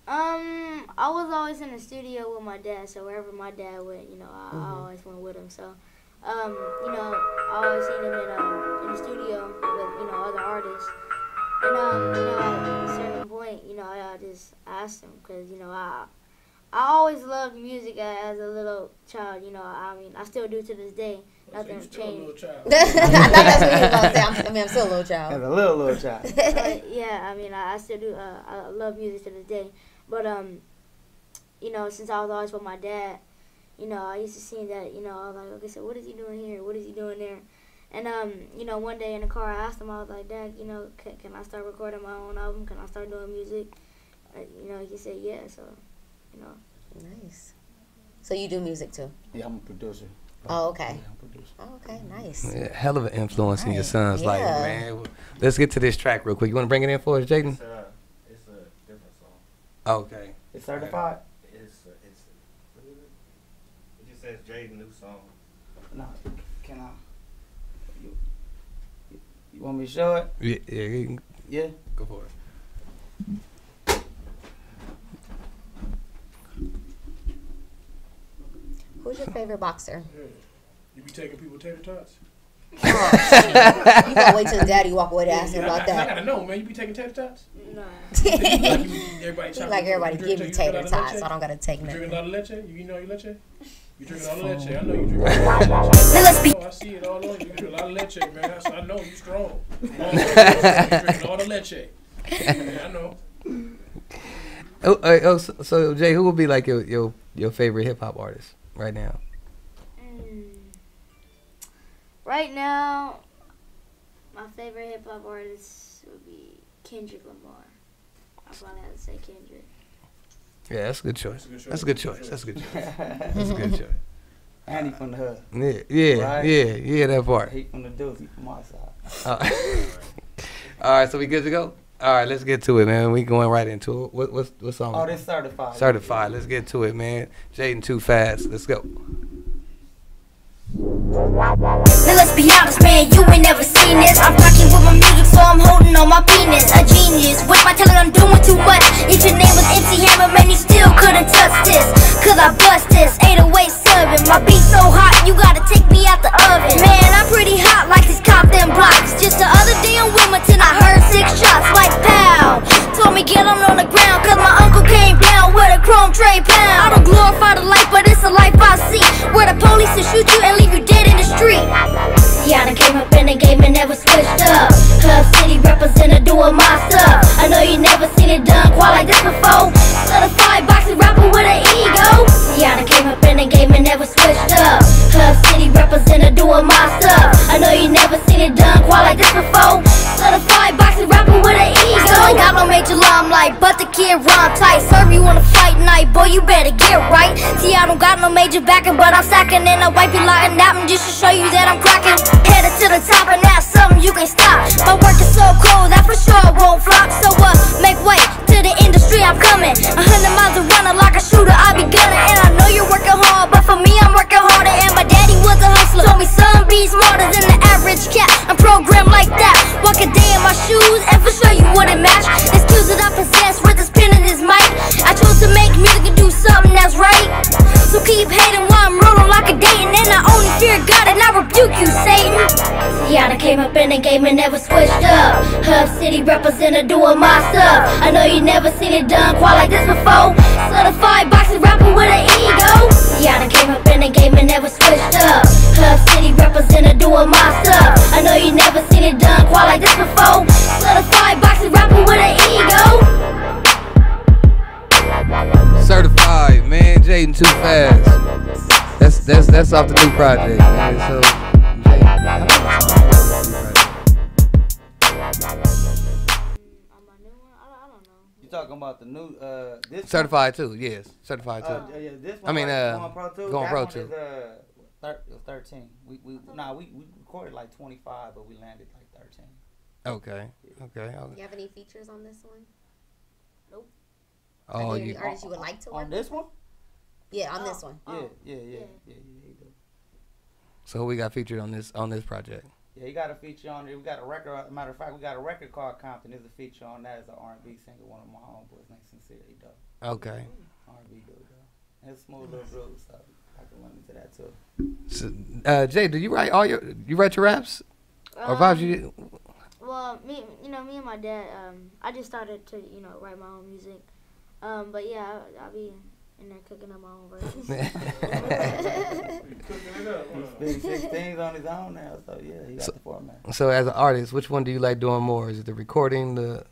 I was always in the studio with my dad, so wherever my dad went, I always went with him. So, I always seen him in the studio with, other artists. And, at a certain point, I just asked him because, I always loved music as a little child, I still do to this day. Nothing's changed. I thought that's what you were about to say. I'm still a little child. As a little child. Yeah, I still do. I love music to this day. But, since I was always with my dad, I used to see that, I was like, okay, so what is he doing here? What is he doing there? And, one day in the car, I asked him, I was like, Dad, can I start recording my own album? Can I start doing music? He said, yeah, so, Nice. So you do music too? Yeah, I'm a producer. Oh, okay. Yeah, I'm a producer. Oh, okay, nice. Yeah, hell of an influence in your Right. son's life, Yeah. man. Let's get to this track real quick. You want to bring it in for us, Jaden? It's a different song. Okay. It's certified? It just says Jaden new song. No, can I? You want me to show it? Yeah. Yeah. Go for it. Who's your favorite boxer? You be taking people tater tots? Oh, you gotta wait till daddy walk away to ask him about I that. gotta know, man. You be taking tater tots? No. Everybody give me tater tots, so I don't gotta take You nothing. drinking all the leche? You know you leche? You drinking all the leche? I know you drinking all the leche. I see it all on you. You drink a lot of leche, man. I know you strong. You drinking all the leche. Yeah, I know. So Jay, who would be like your favorite hip hop artist right now? Right now, my favorite hip hop artist would be Kendrick Lamar. I probably have to say Kendrick. Yeah, that's a good choice. That's a good choice. That's a good choice. That's a good choice. And he from the hood. Yeah, Right? yeah, that part. He from the doozy from my side. All right, so we good to go? All right, let's get to it, man. We going right into it. What song? Oh, this certified. Certified. Let's get to it, man. Jaden Too Fast. Let's go. Now let's be honest, man, you ain't never seen this. I'm rocking with my music, so I'm holding on my penis. A genius, with my talent I'm doing too much. If your name was MC Hammer, man, you still couldn't touch this. Cause I bust this, 808 serving. My beat so hot, you gotta take me out the oven. Man, I'm pretty hot like these Compton blocks. Just the other day in Wilmington, I heard 6 shots like pow. Told me get on the ground, cause my uncle came down with a chrome tray pound. I don't glorify the life, but it's a life I see. Where the police will shoot you and leave you dead in the street. Yeah, I done came up in the game and never switched up. Hub City representative doing my stuff. I know you never seen it done quite like this before. Certified boxing rapper with an ego. Yeah, I done came up in the game and never switched up. Hub City representative doing my stuff. I know you never seen it done quite like this before. Certified boxing rapper with an ego. Still ain't got no major limelight, but the kid rhyme tight. Serve you on a fight night, boy, you better get right. See, I don't got no major backing, but I'm stacking and I wipe you like a napkin just to show you that I'm cracking. Headed to the top and that's something you can stop. My work is so cold that for sure won't flop. So make way to the industry, I'm coming. 100 miles a runner like a shooter, I be gunning. And I know you're working hard, but for me I'm working harder. And my daddy was a hustler, told me son, be smarter than the average cat. I'm programmed like that. Walk a day in my shoes and for sure you wouldn't match. The skills that I possess with this pen and this mic. I chose to make music and do something that's right. So keep hating while I'm rolling like a Dayton. And I only fear God and I rebuke you, Satan. Yeah, I done came up in the game and never switched up. Hub City representative doing my stuff. I know you never seen it done quite like this before. Certified boxing rapper with an ego. Yeah, I done came up in the game and never switched up. Hub City representative doing my stuff. I know you never seen it done quite like this before. Certified boxing rapper with an ego. Certified, man. Jaden Too Fast. That's off the new project, man. So, You talking about the new this Certified too, yes. Certified too. Yeah, this I one, mean, Going Pro 2. Going that Pro one 2. Is, it was 13. We recorded like 25, but we landed like 13. Okay. Do you have any features on this one? Nope. Oh, Are there any artists you would like to work on this one? Yeah, on this one. Yeah. So we got featured on this project. Yeah, he got a feature on there. We got a record. Matter of fact, we got a record called Compton. There's a feature on that as an R&B singer. One of my homeboys named Sincerely Dope. Okay. R&B dude though. And it's smooth little groove, so I can run into that too. So, Jay, do you write you write your raps? Or vibes you? Well, me and my dad, I just started to, write my own music. But yeah, I'll be in there cooking up my own verses. He's spitting 6 things on his own now, so yeah, he got the format. So as an artist, which one do you like doing more? Is it the recording, the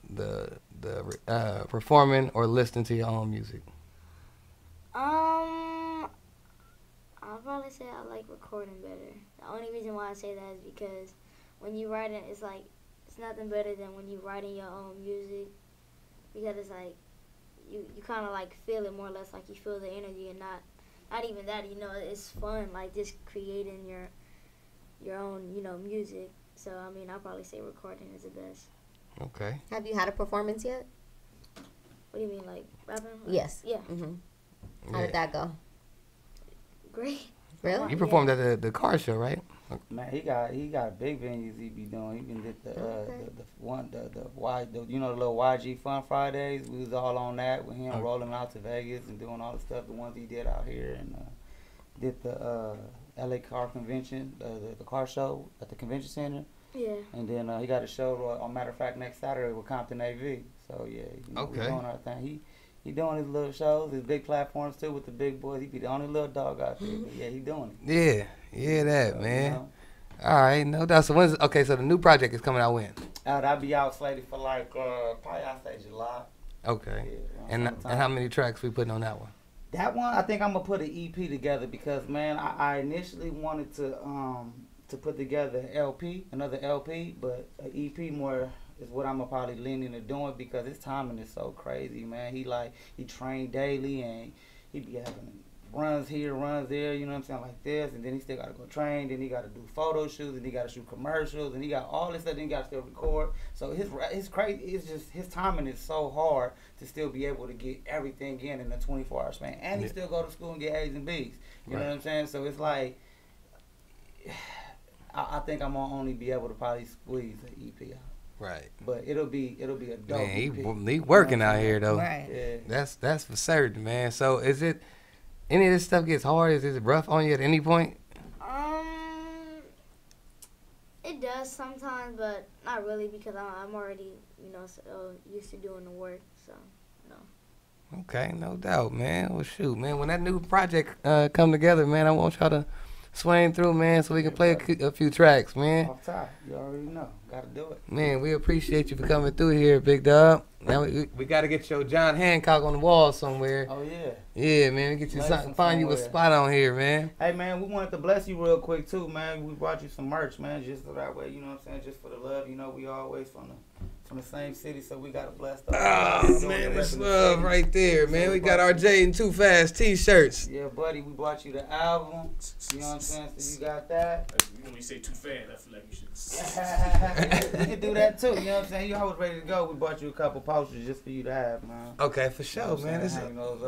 performing, or listening to your own music? I'll probably say I like recording better. The only reason why I say that is because when you write it, it's nothing better than when you writing your own music, because it's like you kind of like feel it more or less, like you feel the energy, and not even that, it's fun, like just creating your own, music. So I mean, I'll probably say recording is the best. Okay. Have you had a performance yet? What do you mean, like rapping? Yes. Yeah. How did that go? Great. Really? You performed at the car show, right? Man, he got big venues he be doing. He even did the little YG Fun Fridays. We was all on that with him rolling out to Vegas and doing all the stuff, the ones he did out here, and did the LA Car Convention, the car show at the convention center. Yeah. And then he got a show on matter of fact next Saturday with Compton AV. So yeah, we doing our thing. He doing his little shows, his big platforms too with the big boys. He be the only little dog out there, but yeah, he doing it. Yeah, that man. All right, no doubt. So so the new project is coming out when? That'll be out slated for like probably I'll say July. Okay. Yeah, and how many tracks we putting on that one? That one, I think I'm gonna put an EP together because man, I initially wanted to put together another LP, but an EP more is what I'm probably leaning to doing because his timing is so crazy, man. He trained daily and he be having runs here, runs there, you know what I'm saying, like this, and then he still got to go train, then he got to do photo shoots, and he got to shoot commercials, and he got all this stuff, then he got to still record. So his crazy, it's just his timing is so hard to still be able to get everything in a 24-hour span, and he still go to school and get A's and B's. You know what I'm saying? So it's like, I think I'm gonna only be able to probably squeeze an EP out. Right. But it'll be a dope Man, he working out here though. Right. Yeah. That's for certain, man. So is it any of this stuff gets hard? Is it rough on you at any point? It does sometimes, but not really because I'm already, used to doing the work. So, no. Okay, no doubt, man. Well, shoot, man. When that new project come together, man, I want y'all to swing through, man, so we can play a few tracks, man. Off top, you already know. Gotta do it. Man, we appreciate you for coming through here, Big Dub. Now we got to get your John Hancock on the wall somewhere. Oh yeah. Yeah, man. We get you find you a spot on here, man. Hey, man, we wanted to bless you real quick too, man. We brought you some merch, man, just so that way, you know what I'm saying, just for the love. We always from the same city, so we gotta bless them. Oh man, that's love right there, man. We got our Jaden Too Fast t-shirts. Yeah, buddy, we brought you the album. You know what I'm saying? So you got that. When you say too fast, I feel like you should. You can do that too. You know what I'm saying? You always ready to go. We bought you a couple posters just for you to have, man. Okay, for sure, man.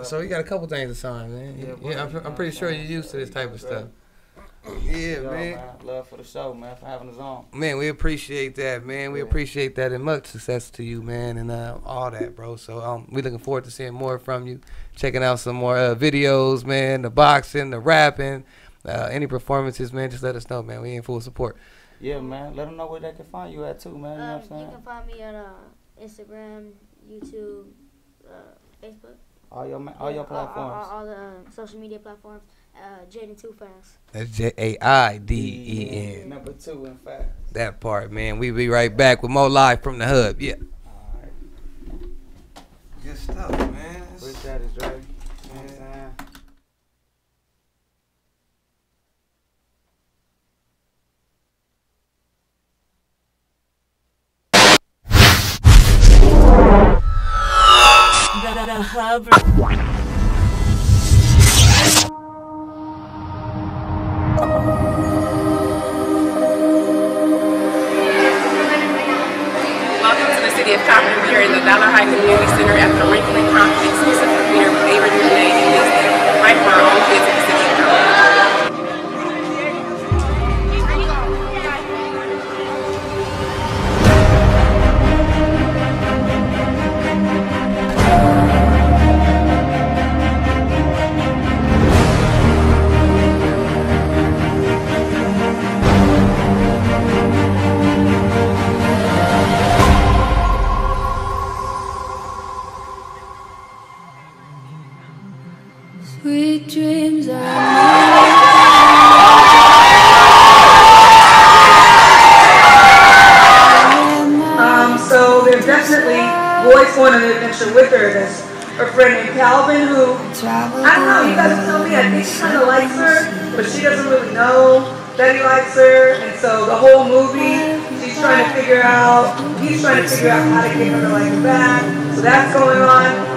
So you got a couple things to sign, man. Yeah, I'm pretty sure you're used to this type of stuff. Yeah, man. Love for the show, man, for having us on. Man, we appreciate that, man. We appreciate that, and much success to you, man, and all that, bro. So we looking forward to seeing more from you, checking out some more videos, man, the boxing, the rapping, any performances, man. Just let us know, man. We in full support. Yeah, man. Let them know where they can find you at too, man. You know what I'm saying? You can find me on Instagram, YouTube, Facebook. All your platforms. All the social media platforms. Jaden Too Fast. That's JAIDEN. Number 2 and fast. That part, man. We be right back with more live from the hub. Yeah. All right. Good stuff, man. Appreciate it, Dre. You know what I'm saying? The hub. Welcome to the city of Compton. We are in the Dollar High Community Center at the Wrinkling Compton exclusive premiere with Avery Duvernay and Disney, right for our own kids in the city of Compton. her friend named Calvin, who, I don't know, you guys tell me, I think he kind of likes her, but she doesn't really know that he likes her. And so the whole movie, he's trying to figure out how to get her to like him back. So that's going on.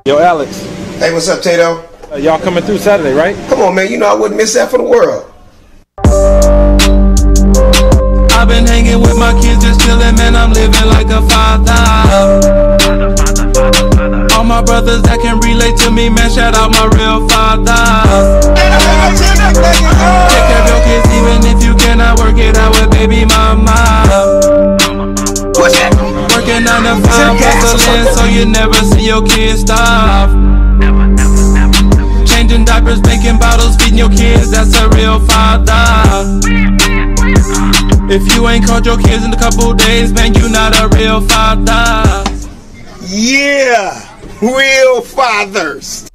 Yo, Alex. Hey, what's up, Tato? Y'all coming through Saturday, right? Come on, man. You know I wouldn't miss that for the world. I've been hanging with my kids, just chilling, man. I'm living like a father. All my brothers that can relate to me, man. Shout out my real father. Take care of your kids, even if you cannot work it out with baby mama. What's that? Working 9 to 5, hustling, so you never see your kids starve. Changing diapers, making bottles, feeding your kids, that's a real father. If you ain't called your kids in a couple days, man, you not a real father. Yeah, real fathers.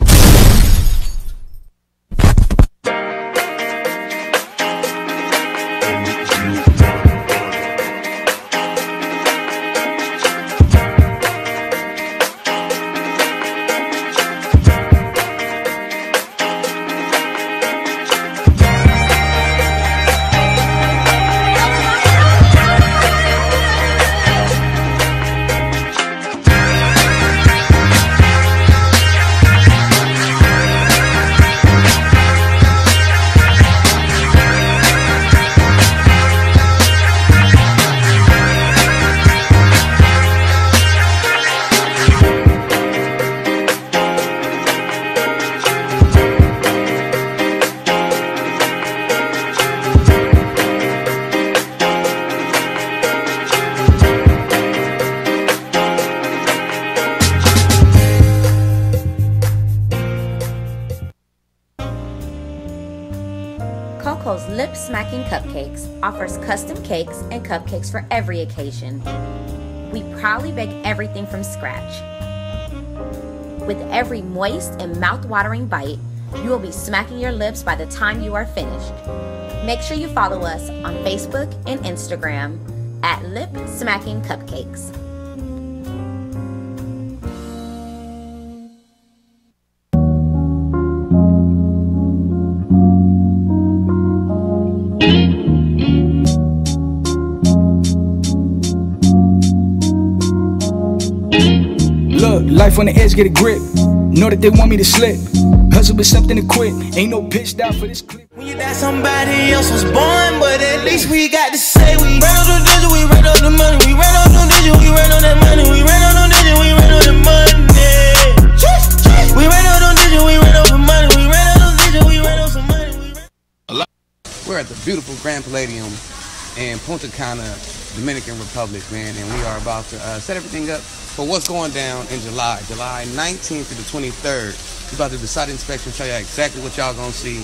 Coco's Lip Smacking Cupcakes offers custom cakes and cupcakes for every occasion. We proudly bake everything from scratch. With every moist and mouth-watering bite, you will be smacking your lips by the time you are finished. Make sure you follow us on Facebook and Instagram at Lip Smacking Cupcakes. from the edge, get a grip. Know that they want me to slip. Hustle with something to quit. Ain't no pitch down for this clip. When you die, somebody else was born, but at least we got to say we ran on the digit, we ran on the money, we ran on the digit, we ran on that money, we ran on the digit, we ran on the money. We ran on the digit, we ran on the money, we ran on the digit, we ran on some money. We're at the beautiful Grand Palladium in Punta Cana, Dominican Republic, man, and we are about to set everything up for what's going down in July 19th through the 23rd. We're about to do the site inspection, show y'all exactly what y'all gonna see,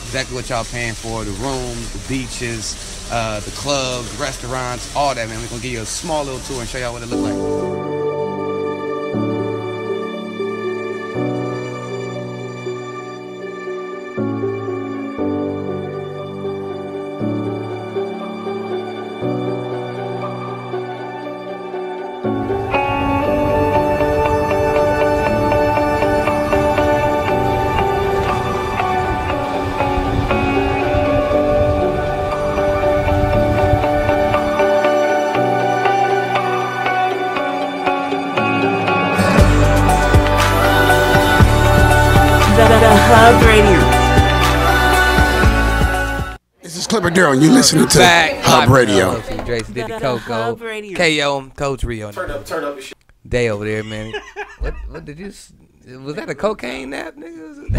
exactly what y'all paying for, the rooms, the beaches, the clubs, restaurants, all that, man. We're gonna give you a small little tour and show y'all what it look like. Hub Radio. This is Clipper Darrell, and you listening to Hub Radio. Jason Diddy Coco, KO, Coach Rio. Turn up the shit. Day over there, man. What did you? Was that a cocaine nap, nigga?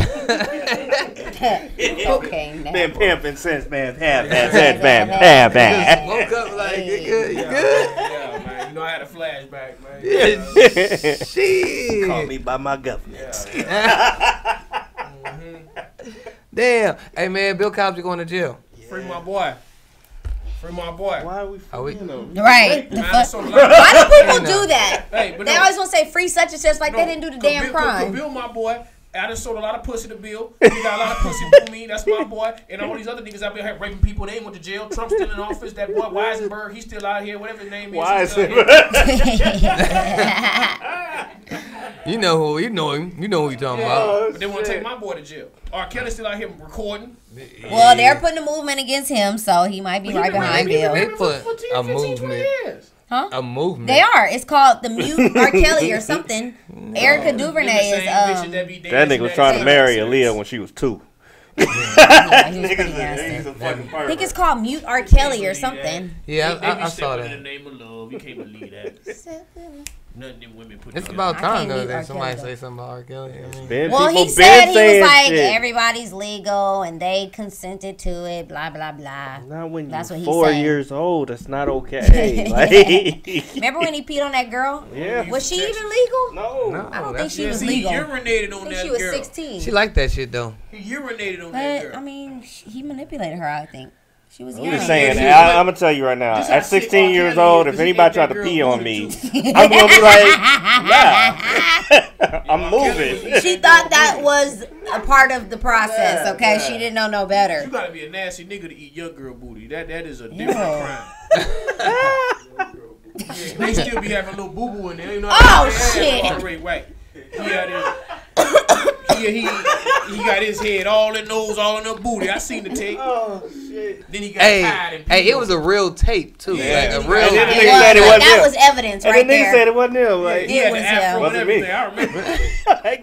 Cocaine nap. Been pimping since man. Bam. Woke up like you good. Yeah, man. You know I had a flashback, man. Yeah. Shit. Call me by my government. Damn. Hey man, Bill Cosby going to jail. Free my boy. Free my boy. Why are we freeing him? Right. Man, Why so do like- people do that? Hey, but They no. always want to say free such and such like they didn't do the damn crime. Bill, my boy. I done sold a lot of pussy to Bill. He got a lot of pussy for me. That's my boy. And all these other niggas out there raping people. They ain't went to jail. Trump's still in office. That boy Weisenberg, he's still out here. Whatever his name is. he's still out here. You know him. You know who you talking about. But they want to take my boy to jail. R. Kelly's still out here recording. Well, they're putting a movement against him, so he might be right behind Bill. They put a movement. Huh? A movement. They are. It's called the Mute R. Kelly or something. Erica Duvernay is. That nigga was trying to marry Aaliyah when she was 2. He's pretty nasty. I think it's called Mute R. Kelly or something. Yeah, They be I saw stepping that. in the name of love. You can't believe that. Nothing them women put It's together. about time though meet that R. somebody Kelly. say something about R. Kelly. I mean, Well, he said he was like everybody's legal and they consented to it. Blah blah blah. Not when That's you're what he 4 said. years old. That's not okay. Like, Remember when he peed on that girl? Yeah. Was she even legal? No. I don't think she Yeah, was he legal. urinated on I think that she was girl. 16. she liked that shit though. He urinated on that But girl. I mean, he manipulated her. I think she was I'm young. just saying, I'm gonna tell you right now. This how At sick 16 R. years Kelly old, is, if 'cause he anybody ate tried that to girl pee on booty, me, too. I'm gonna be like, nah, I'm moving. She thought that was a part of the process. Okay, she didn't know no better. You gotta be a nasty nigga to eat young girl booty. That is a different Yeah. crime. Yeah, they still be having a little boo boo in there. You know Oh, shit! shit. Right. He got his head all in nose, all in the booty. I seen the tape. Oh shit! Then he got tired and Hey, it was a real tape too. Yeah. Like a real. And then the It nigga was, said it like, wasn't that him. was evidence And right the nigga there. said it wasn't him. Like, He had was the afro him. and Wasn't me. everything. I remember.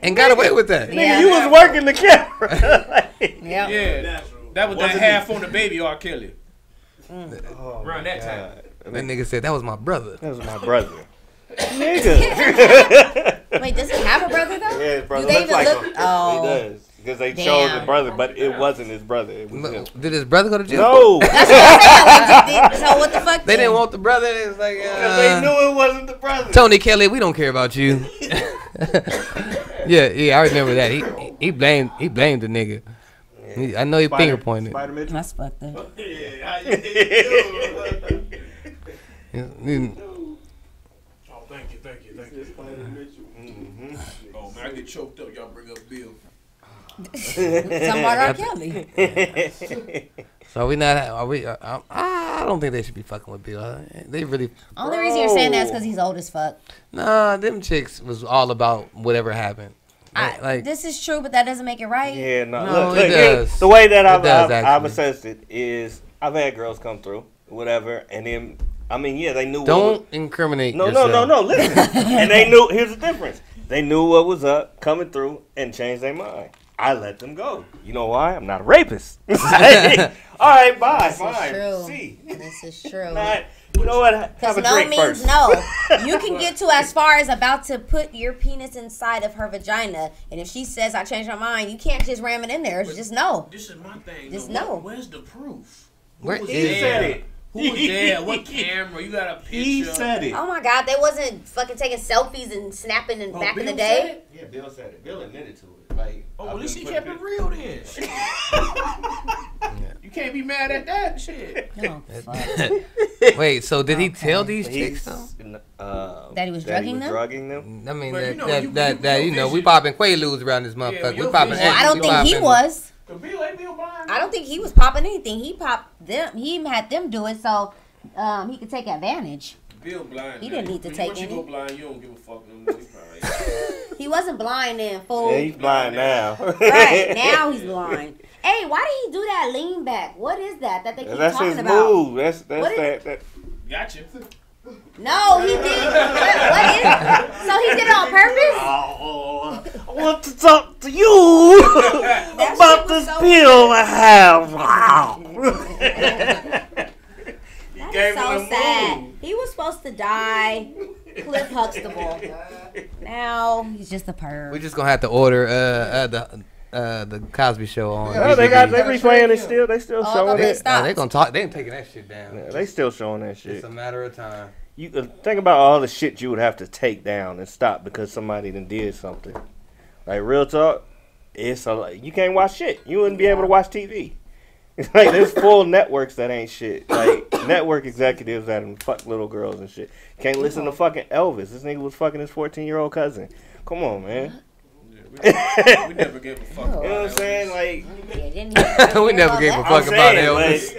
And got away with that. Yeah. Nigga, you was working the camera. Yeah. Yeah, that was that Wasn't half on the baby R. Kelly. Oh, Around that time. That nigga said that was my brother. That was my brother. Nigga. Wait, does he have a brother though? Yeah, his brother Do they looks even like look? him. Oh. He does. Because they showed the Damn. brother, but it wasn't his brother. It was him. Did his brother go to jail? No. That's what I'm saying. Like, so what the fuck? They then? didn't want the brother. It was like They knew it wasn't the brother. Tony Kelly, we don't care about you. yeah, I remember that. He blamed the nigga. I know he finger pointed. Spider Mitchell. That's fucked up. Oh, thank you. Oh man, I get choked up. Y'all bring up Bill. Something about R. Kelly. So we not? Are we? I don't think they should be fucking with Bill. They really. Only reason you're saying that is because he's old as fuck. Nah, them chicks was all about whatever happened. Like This is true, but that doesn't make it right. Yeah, no. No, Look, it here, does. the way that It does, I've actually. assessed it is I've had girls come through, whatever, and then, I mean, yeah, they knew. don't incriminate No, yourself. no. Listen, and they knew. Here's the difference. They knew what was up, coming through, and changed their mind. I let them go. You know why? I'm not a rapist. All right, bye. This Fine. is true. See. This is true. You know what? Have Because a no drink means first. no. You can get to as far as about to put your penis inside of her vagina, and if she says I changed my mind, you can't just ram it in there. It's just no. This is my thing. Just though. no. Where's the proof? Where Who was is there? it? Who was there? What camera? You got a picture? He said it. Oh my God, they wasn't fucking taking selfies and snapping and back in the Bill day. said it? Yeah, Bill said it. Bill admitted to it. Like, Oh, well, at least he kept it real then. Shit. You can't be mad at that shit. No. Wait, so did he tell these chicks though? That he was drugging them? drugging them? I mean, But you know, you know, we popping Quaaludes around this motherfucker. We popping. Well, I don't think he was. Bill ain't Bill blind. I don't think he was popping anything. He popped them. He had them do it so he could take advantage. Bill blind. He didn't need to take Once you any. go blind, you don't give a fuck no more. He wasn't blind then, fool. Yeah, he's blind now. Right, now he's blind. Hey, why did he do that lean back? What is that they keep That's talking his about? move. That's What is- that. Gotcha. No, he did. What is it? So he did it on purpose? I want to talk to you about this pill I have. That's so sad. He was supposed to die. Cliff Huxtable. Now he's just a perv. We just gonna have to order the Cosby Show on. Oh, they replaying it still. They still showing it. Oh, they gonna talk. They ain't taking that shit down. Yeah, they still showing that shit. It's a matter of time. You think about all the shit you would have to take down and stop because somebody done did something. Like real talk, you can't watch shit. You wouldn't be able to watch TV. It's like there's full networks that ain't shit. Like network executives that fuck little girls and shit. Can't listen to fucking Elvis. This nigga was fucking his 14-year-old cousin. Come on, man. We never gave a fuck about You know what I'm saying? Like we never gave a fuck about Elvis.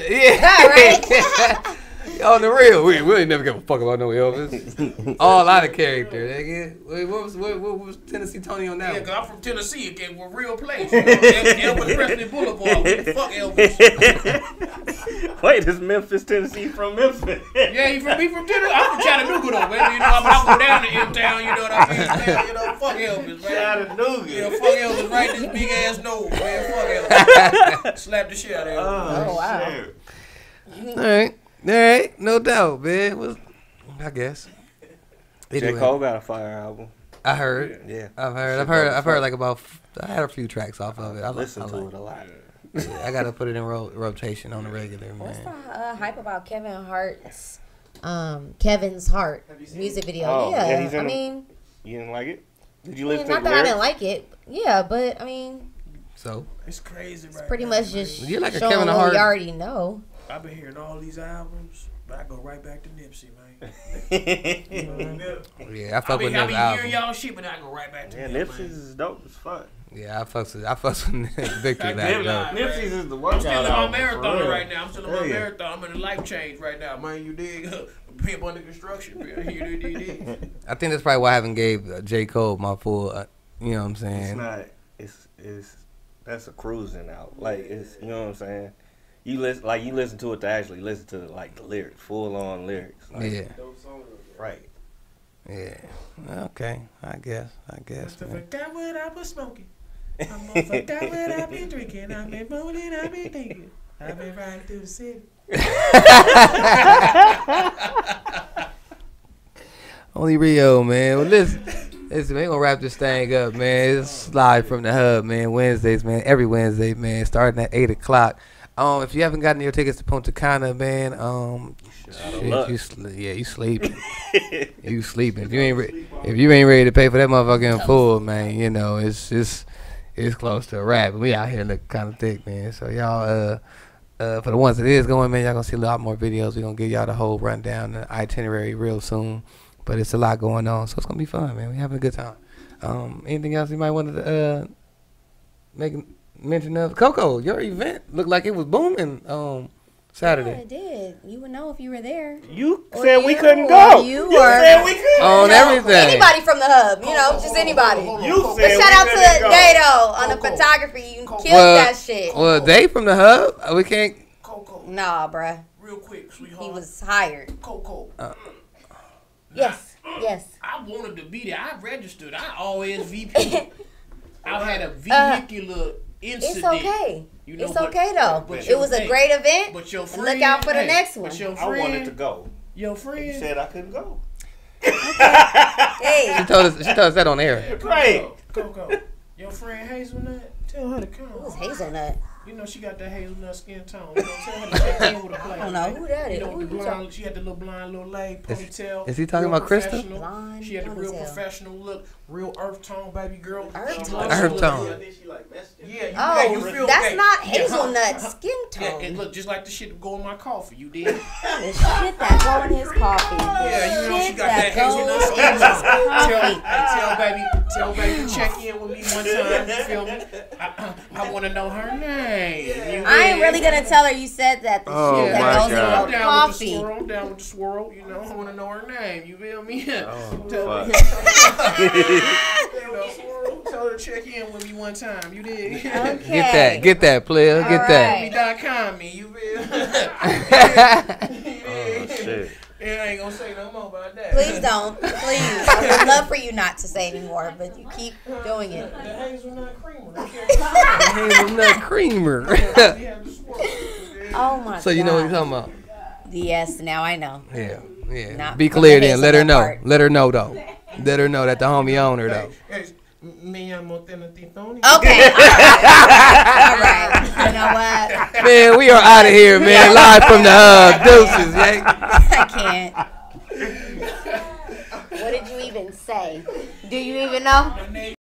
Yeah, right. On the real, we ain't never give a fuck about no Elvis. All out of character, nigga. Wait, what was Tennessee Tony on that? Yeah, cause I'm from Tennessee. It came from a real place. You know? Elvis Presley Boulevard. Fuck Elvis. Wait, is Memphis, Tennessee from Memphis? Yeah, he from Tennessee. I'm from Chattanooga though, man. You know, I go down to M-Town. You know what I mean? Man, you know, fuck Elvis, man. Chattanooga. Yeah, fuck Elvis. Right, this big ass nose, man. Fuck Elvis. Slap the shit out of Elvis. Oh wow. All right, no doubt, man. I guess. J. Cole got a fire album. I heard. Yeah, I've heard like about. I had a few tracks off of it. I listen to it a lot. Yeah, I gotta put it in rotation on the regular, man. What's the hype about Kevin Hart's Kevin's Heart music video? Oh, yeah, yeah, I mean, you didn't like it? Did you I mean, listen to not the that I didn't lyrics? like it. Yeah, but I mean, So it's crazy, right? it's pretty much just You like a showing Kevin what Hart? we already know. I've been hearing all these albums, but I go right back to Nipsey, man. Yeah, I fuck with I Nipsey be album. hearing y'all shit, but I go right back to Yeah, Nip, Nipsey's is dope as fuck. Yeah, I fucks with Victory Lap, though. Nipsey's is the I'm workout still in my album, for marathon real. right now. I'm still in my Hell yeah. marathon. I'm in a life change right now, man. You dig? Pimp under construction, man. You dig? I think that's probably why I haven't gave J. Cole my full, you know what I'm It's saying? not. It's that's a cruising out. Like it's, you know what I'm saying. You listen to it to actually listen to like the lyrics, full on lyrics. Like, Yeah. Right. Yeah. Okay. I guess, I man. forgot what I was smoking. I forgot what I've been drinking. I've been moaning. I've been thinking. I've been riding through the city. Only Rio, man. Well, listen, we gonna wrap this thing up, man. It's live from the hub, man. Wednesdays, man. Every Wednesday, man. Starting at 8 o'clock. If you haven't gotten your tickets to Punta Cana, man, you sleeping. You sleeping. If you ain't ready to pay for that motherfucker in full, man, you know it's close to a wrap. We out here looking kind of thick, man. So y'all, for the ones that is going, man, y'all gonna see a lot more videos. We gonna give y'all the whole rundown, the itinerary real soon. But it's a lot going on, so it's gonna be fun, man. We having a good time. Anything else you might want to make mention of? Coco, your event looked like it was booming Saturday. Yeah, it did. You would know if you were there. You Or said we you, couldn't or go. You You were said we couldn't on go. everything. Anybody from the hub, you know, just anybody. You But said shout we out to couldn't go. Gato on the photography. You killed that shit. Well, they from the hub. We can't. Nah, bruh. Real quick, sweetheart. He was hired. Coco. Yes. Yes. I wanted to be there. I registered. I always VP. I had a vehicular incident. It's okay. You know, it's okay though. It was a great event. But your friend, look out for the next one. But your I friend, wanted to go. Your friend You said I couldn't go. Hey. She told us that on air. Right. Go. Your friend Hazelnut, tell her to come. Who's Hazelnut? You know she got that hazelnut skin tone. You know, tell her to check in with a play. I don't know who that is. You know, Who the you blonde, talking- she had the little blonde, little leg ponytail. Is he talking real about Krista? professional. Blonde She had the real ponytail. professional look, real earth tone, baby girl. Earth She tone? loves Earth her tone. look. Yeah, Oh, you feel that's okay. not Yeah, hazelnut skin Yeah, tone. it look just like the shit that go in my coffee. You did? The shit that go in his coffee. Yeah, you know she Shit got that hazelnut goes skin in tone. his Tell baby to check in with me one time. You feel me? I want to know her name. You I ain't dig? really gonna tell her you said that. The Oh, shit that my goes God. in your coffee. I'm down with the swirl. You know, I want to know her name. You feel me? Oh, Tell her to check in with me one time. You did? Okay. Get that, player. All Get that. Me.com me. You feel? Oh, shit. Yeah, I ain't gonna say no more about that. Please don't. Please. I would love for you not to say anymore, but you keep doing it. The hazelnut creamer. Hazelnut creamer. Oh my god. So you know what you're talking about? Yes, now I know. Yeah. Not Be from clear the then. Let her hazelnut know. part. Let her know though. Let her know that the homie own her though. Me amo Tenantitoni. Okay. All right. You know what? Man, we are out of here, man. Live from the hub. Deuces, yeah. I can't. What did you even say? Do you even know?